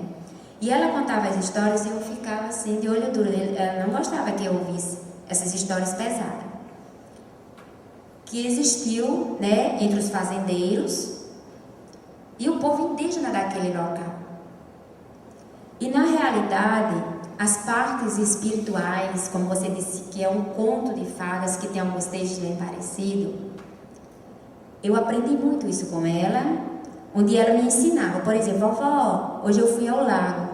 E ela contava as histórias e eu ficava assim de olho duro. Ela não gostava que eu ouvisse essas histórias pesadas que existiu, né, entre os fazendeiros e o povo indígena daquele local. E na realidade, as partes espirituais, como você disse, que é um conto de fadas que tem alguns textos bem parecidos, eu aprendi muito isso com ela, onde ela me ensinava. Por exemplo, vovó, hoje eu fui ao lago,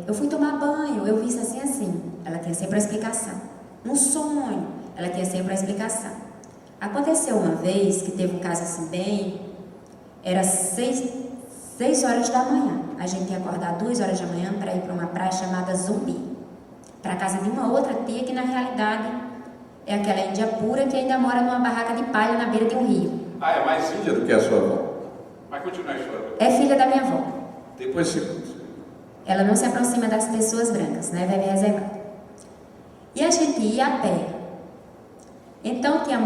eu fui tomar banho, eu vi isso assim, assim. Ela tinha sempre a explicação. Um sonho, ela tinha sempre a explicação. Aconteceu uma vez que teve um caso assim bem, era 6 horas da manhã. A gente ia acordar 2 horas da manhã para ir para uma praia chamada Zumbi, para a casa de uma outra tia que na realidade é aquela índia pura que ainda mora numa barraca de palha na beira de um rio. Ah, é mais índia do que a sua avó? Mas continua a história. É filha da minha avó. Depois se... Ela não se aproxima das pessoas brancas, né? Vai me reservar. E a gente ia a pé. Então tinha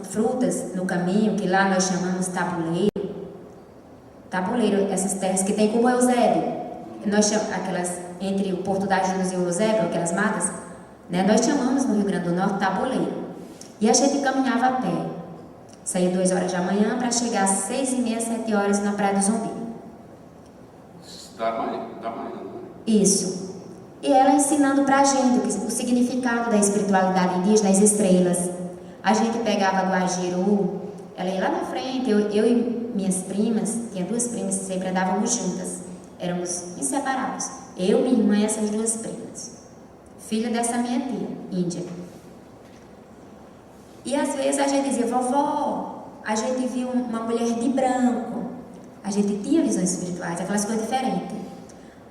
frutas no caminho que lá nós chamamos tabuleiro. Tabuleiro, essas terras que tem como o Eusébio. Nós chamamos aquelas entre o Porto da Ajuda e o Eusébio, aquelas matas, né? Nós chamamos no Rio Grande do Norte tabuleiro. E a gente caminhava a pé. Saía 2 horas da manhã para chegar às 6h30, 7 horas na Praia do Zumbi. Da manhã. Isso. E ela ensinando pra gente o significado da espiritualidade indígena, as estrelas. A gente pegava do Agiru, ela ia lá na frente, eu e minhas primas, tinha 2 primas que sempre andávamos juntas, éramos inseparáveis. Eu, minha irmã e essas 2 primas, filha dessa minha tia, índia. E às vezes a gente dizia, vovó, a gente viu uma mulher de branco, a gente tinha visões espirituais, aquelas coisas diferentes.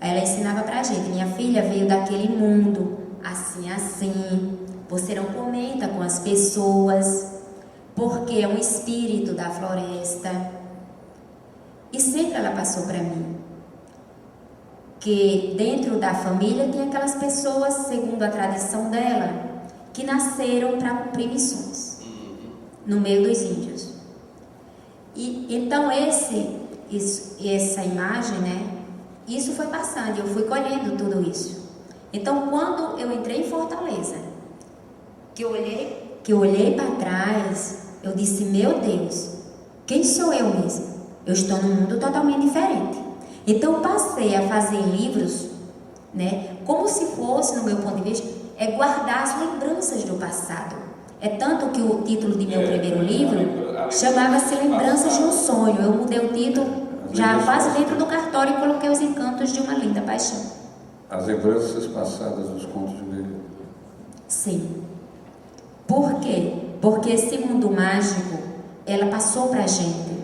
Aí ela ensinava pra gente, minha filha veio daquele mundo, assim, assim, você não comenta com as pessoas, porque é um espírito da floresta. E sempre ela passou para mim que dentro da família tem aquelas pessoas, segundo a tradição dela, que nasceram para cumprir missões no meio dos índios. E então essa imagem, né? Isso foi passando, eu fui colhendo tudo isso. Então, quando eu entrei em Fortaleza, que eu olhei para trás, eu disse, meu Deus, quem sou eu mesmo? Eu estou num mundo totalmente diferente. Então, eu passei a fazer livros, né, como se fosse, no meu ponto de vista, guardar as lembranças do passado. É tanto que o título de meu primeiro livro chamava-se Lembranças de um Sonho. Eu mudei o título já quase dentro do cartório e coloquei Os Encantos de uma Linda Paixão. As lembranças passadas dos contos de Negro. Sim. Por quê? Porque esse mundo mágico, ela passou pra gente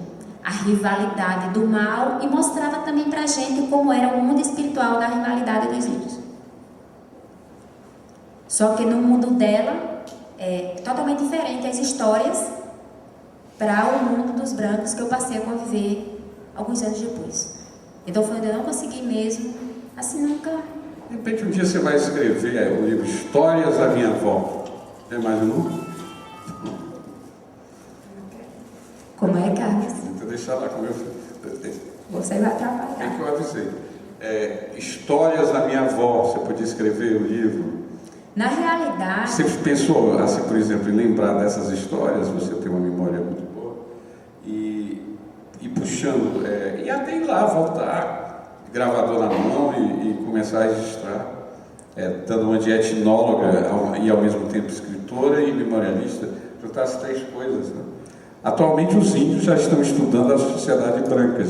a rivalidade do mal e mostrava também pra gente como era o mundo espiritual da rivalidade dos índios. Só que no mundo dela é totalmente diferente as histórias para o mundo dos brancos que eu passei a conviver alguns anos depois. Então foi onde eu não consegui mesmo, assim, nunca... De repente um dia você vai escrever o livro Histórias da Minha Avó. É mais um? Como é, Carlos? Vou deixar lá com o meu filho. Você vai atrapalhar. É que eu avisei. Histórias da Minha Avó. Você podia escrever o livro? Na realidade... Você pensou, assim, por exemplo, em lembrar dessas histórias? Você tem uma memória muito boa. E puxando, e até ir lá, voltar, gravador na mão e começar a registrar, dando uma de etnóloga e ao mesmo tempo escritora e memorialista, juntar as 3 coisas, né? Atualmente os índios já estão estudando a sociedade branca,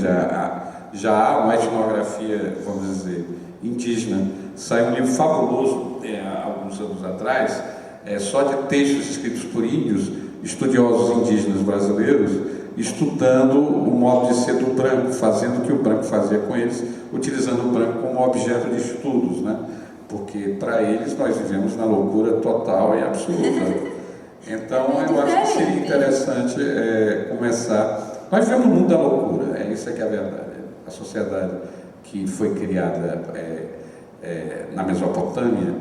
já há uma etnografia, vamos dizer, indígena. Saiu um livro fabuloso, há alguns anos atrás, só de textos escritos por índios, estudiosos indígenas brasileiros, estudando o modo de ser do branco, fazendo o que o branco fazia com eles, utilizando o branco como objeto de estudos, né? porque para eles nós vivemos na loucura total e absoluta. Então eu acho que seria interessante começar. Nós vivemos no mundo da loucura, isso é que é a verdade. A sociedade que foi criada na Mesopotâmia,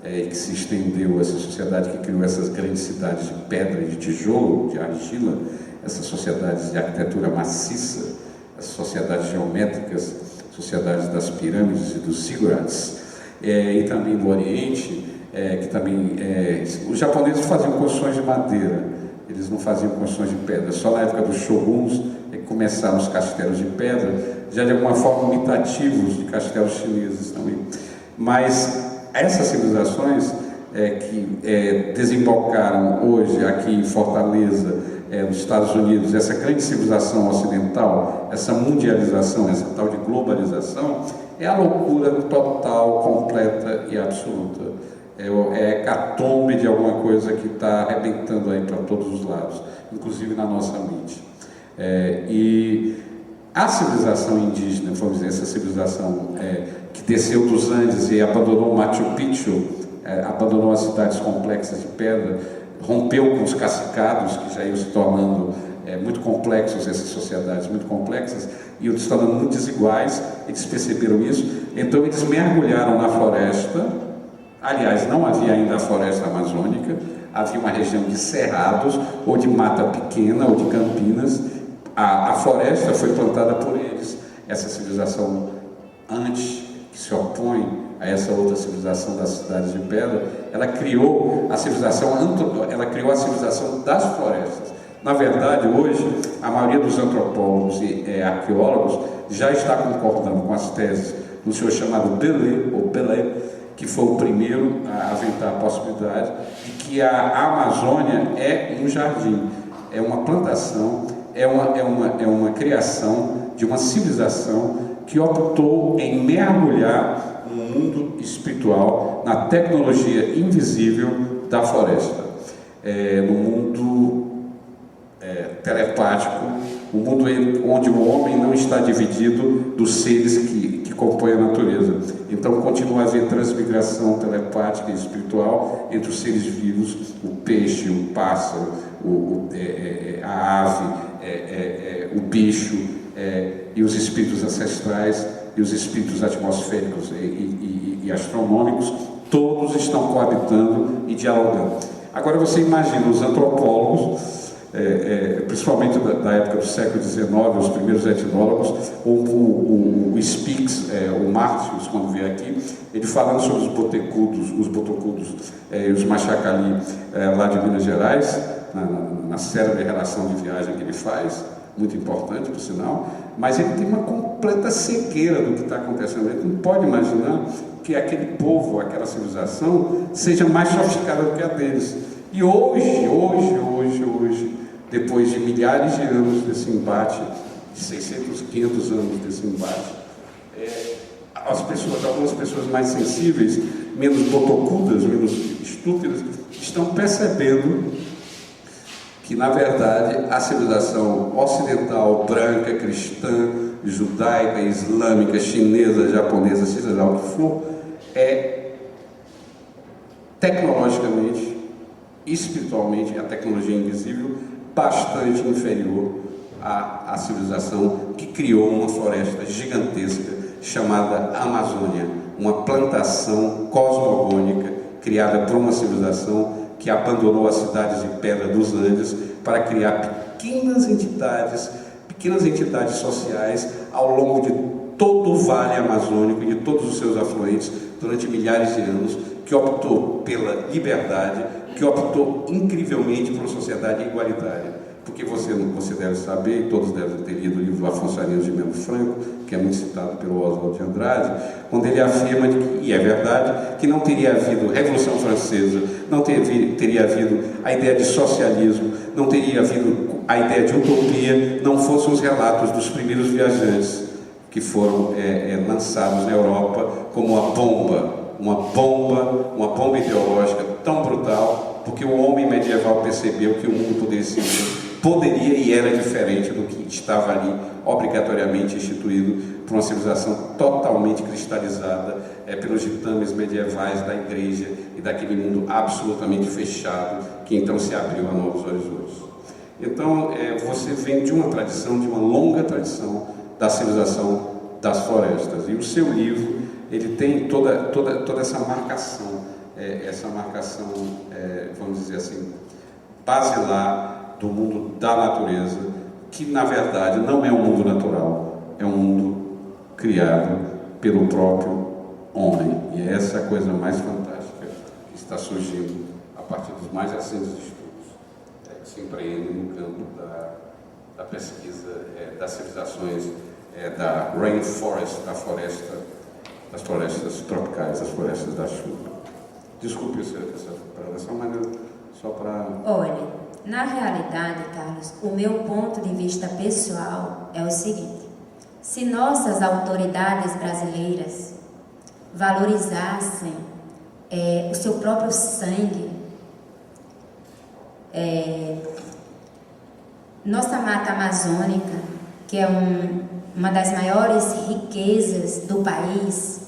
que se estendeu, essa sociedade que criou essas grandes cidades de pedra e de tijolo, de argila, essas sociedades de arquitetura maciça, as sociedades geométricas, sociedades das pirâmides e dos zigurates, e também do Oriente, que também os japoneses faziam construções de madeira, eles não faziam construções de pedra. Só na época dos shoguns é que começaram os castelos de pedra, já de alguma forma imitativos de castelos chineses também. Mas essas civilizações que desembocaram hoje aqui em Fortaleza, nos Estados Unidos, essa grande civilização ocidental, essa mundialização, essa tal de globalização, é a loucura total, completa e absoluta. É hecatombe de alguma coisa que está arrebentando aí para todos os lados, inclusive na nossa mente. E a civilização indígena, vamos dizer, essa civilização que desceu dos Andes e abandonou Machu Picchu, abandonou as cidades complexas de pedra, rompeu com os cacicados, que já iam se tornando muito complexos, essas sociedades muito complexas, iam se tornando muito desiguais. Eles perceberam isso, então eles mergulharam na floresta. Aliás, não havia ainda a floresta amazônica, havia uma região de cerrados, ou de mata pequena, ou de campinas. A floresta foi plantada por eles. Essa civilização antes, que se opõe a essa outra civilização das cidades de pedra, ela criou a civilização das florestas. Na verdade, hoje, a maioria dos antropólogos e arqueólogos já está concordando com as teses do senhor chamado Belé, que foi o primeiro a aventar a possibilidade de que a Amazônia é um jardim, é uma plantação, é uma criação de uma civilização que optou em mergulhar no mundo espiritual, na tecnologia invisível da floresta, no mundo telepático, o mundo onde o homem não está dividido dos seres que compõem a natureza. Então continua a haver transmigração telepática e espiritual entre os seres vivos, o peixe, o pássaro, a ave, o bicho, e os espíritos ancestrais e os espíritos atmosféricos e astronômicos, todos estão coabitando e dialogando. Agora você imagina os antropólogos, principalmente da época do século XIX, os primeiros etnólogos, o Spix, o Martius, quando veio aqui, ele falando sobre os botocudos e os machacali lá de Minas Gerais, na célebre relação de viagem que ele faz, muito importante, por sinal, mas ele tem uma completa cegueira do que está acontecendo. Ele não pode imaginar que aquele povo, aquela civilização, seja mais sofisticada do que a deles. E hoje, depois de milhares de anos desse embate, de 600, 500 anos desse embate, algumas pessoas mais sensíveis, menos botocudas, menos estúpidas, estão percebendo que, na verdade, a civilização ocidental, branca, cristã, judaica, islâmica, chinesa, japonesa, seja lá o que for, é tecnologicamente, espiritualmente, a tecnologia invisível, bastante inferior à civilização que criou uma floresta gigantesca chamada Amazônia, uma plantação cosmogônica criada por uma civilização que abandonou as cidades de pedra dos Andes para criar pequenas entidades sociais ao longo de todo o vale amazônico e de todos os seus afluentes durante milhares de anos, que optou pela liberdade, que optou incrivelmente por uma sociedade igualitária. Porque você deve saber, e todos devem ter lido o livro Afonso Arinos de Melo Franco, que é muito citado pelo Oswald de Andrade, onde ele afirma, e é verdade, que não teria havido Revolução Francesa, não teria havido a ideia de socialismo, não teria havido a ideia de utopia, não fossem os relatos dos primeiros viajantes que foram lançados na Europa como uma bomba ideológica tão brutal, porque o homem medieval percebeu que o mundo poderia ser poderia e era diferente do que estava ali obrigatoriamente instituído por uma civilização totalmente cristalizada pelos ditames medievais da igreja e daquele mundo absolutamente fechado que então se abriu a novos horizontes. Então você vem de uma tradição, de uma longa tradição da civilização das florestas, e o seu livro ele tem toda essa marcação, vamos dizer assim, basilar do mundo da natureza, que na verdade não é um mundo natural, é um mundo criado pelo próprio homem. E é essa a coisa mais fantástica que está surgindo a partir dos mais recentes estudos que se empreendem no campo da pesquisa das civilizações da rainforest, das florestas tropicais, das florestas da chuva. Desculpe essa preleção, mas só para... Olha, na realidade, Carlos, o meu ponto de vista pessoal é o seguinte: se nossas autoridades brasileiras valorizassem o seu próprio sangue, nossa mata amazônica, que é uma das maiores riquezas do país,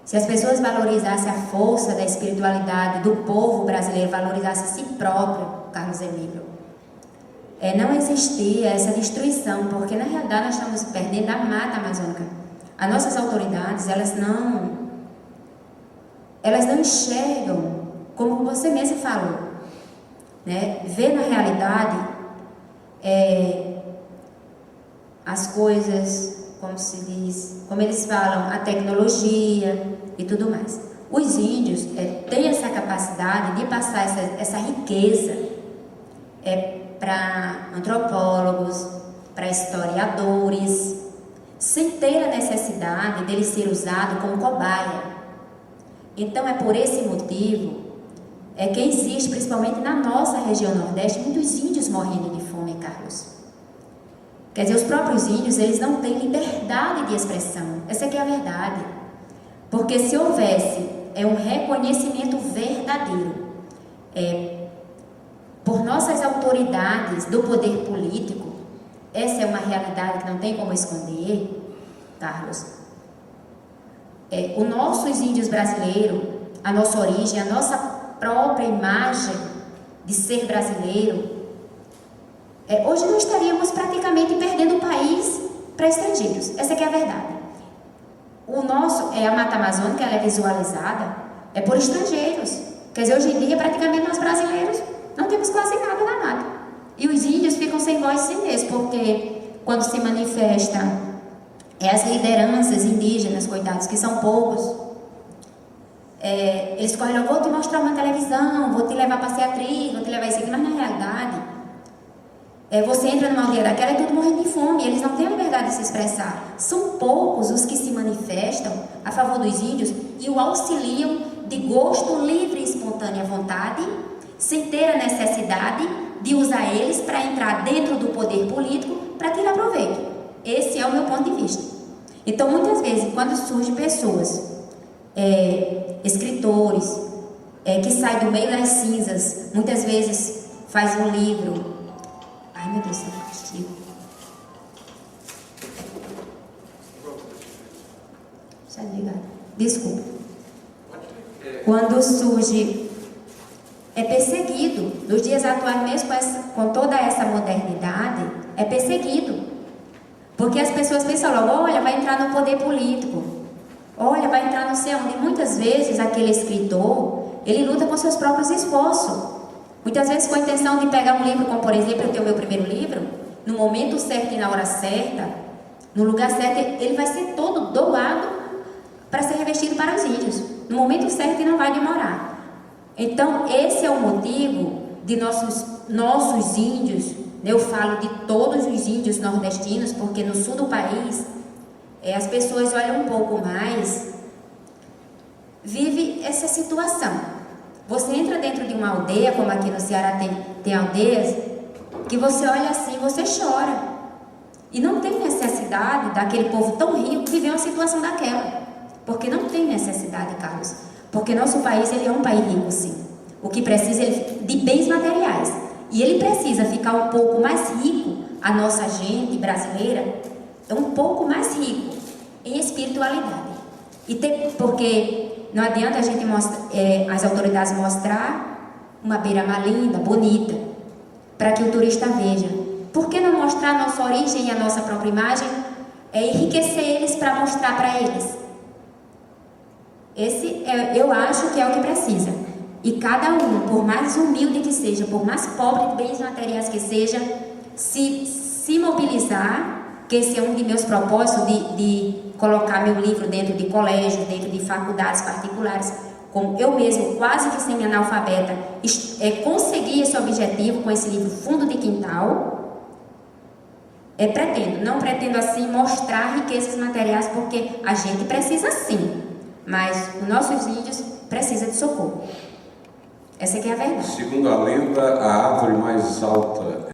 se as pessoas valorizassem a força da espiritualidade do povo brasileiro, valorizassem a si próprio, Carlos Emílio, não existia essa destruição, porque na realidade nós estamos perdendo a mata amazônica. As nossas autoridades, elas não enxergam, como você mesmo falou, né? Vê na realidade as coisas, como se diz, como eles falam, a tecnologia e tudo mais. Os índios têm essa capacidade de passar essa riqueza para antropólogos, para historiadores, sem ter a necessidade dele ser usado como cobaia. Então é por esse motivo que existe, principalmente na nossa região Nordeste, muitos índios morrendo de fome, Carlos. Quer dizer, os próprios índios, eles não têm liberdade de expressão. Essa é que é a verdade. Porque se houvesse um reconhecimento verdadeiro por nossas autoridades do poder político, essa é uma realidade que não tem como esconder, Carlos. Os nossos índios brasileiros, a nossa origem, a nossa própria imagem de ser brasileiro, hoje nós estaríamos praticamente perdendo o país para estrangeiros. Essa que é a verdade. A Mata Amazônica, ela é visualizada por estrangeiros. Quer dizer, hoje em dia, praticamente nós brasileiros não temos quase nada na mata. E os índios ficam sem voz e sem vez, porque quando se manifestam as lideranças indígenas, coitados, que são poucos, eles correm, vou te mostrar uma televisão, vou te levar para passear trigo, vou te levar isso aqui, mas na realidade, você entra numa aldeia daquela e tudo morrendo de fome, eles não têm a liberdade de se expressar. São poucos os que se manifestam a favor dos índios e o auxiliam de gosto livre e espontânea vontade, sem ter a necessidade de usar eles para entrar dentro do poder político para tirar proveito. Esse é o meu ponto de vista. Então, muitas vezes, quando surgem pessoas, escritores, que saem do meio das cinzas, muitas vezes faz um livro. Ai, meu Deus, é castigo. Já desligado. Desculpa. Quando surge, perseguido. Nos dias atuais, mesmo com toda essa modernidade, é perseguido. Porque as pessoas pensam logo, olha, vai entrar no poder político. Olha, vai entrar não sei onde. E muitas vezes aquele escritor, ele luta com seus próprios esforços. Muitas vezes com a intenção de pegar um livro, como por exemplo, eu tenho o meu primeiro livro, no momento certo e na hora certa, no lugar certo, ele vai ser todo doado para ser revestido para os índios. No momento certo e não vai demorar. Então, esse é o motivo de nossos índios, eu falo de todos os índios nordestinos, porque no sul do país, as pessoas olham um pouco mais, vive essa situação. Você entra dentro de uma aldeia, como aqui no Ceará tem aldeias, que você olha assim e você chora. E não tem necessidade daquele povo tão rico viver uma situação daquela. Porque não tem necessidade, Carlos. Porque nosso país, ele é um país rico, sim. O que precisa de bens materiais. E ele precisa ficar um pouco mais rico, a nossa gente brasileira é um pouco mais rico em espiritualidade. Porque não adianta a gente as autoridades mostrar uma beira-mar linda, bonita, para que o turista veja. Por que não mostrar a nossa origem e a nossa própria imagem? É enriquecer eles para mostrar para eles. Eu acho que é o que precisa. E cada um, por mais humilde que seja, por mais pobre de bens materiais que seja, se mobilizar, que esse é um de meus propósitos, de colocar meu livro dentro de colégios, dentro de faculdades particulares, como eu mesmo, quase que semi-analfabeta, conseguir esse objetivo com esse livro Fundo de Quintal. Não pretendo assim mostrar riquezas materiais, porque a gente precisa sim, mas os nossos índios precisam de socorro. Essa aqui é a verdade. Segundo a lenda, a árvore mais alta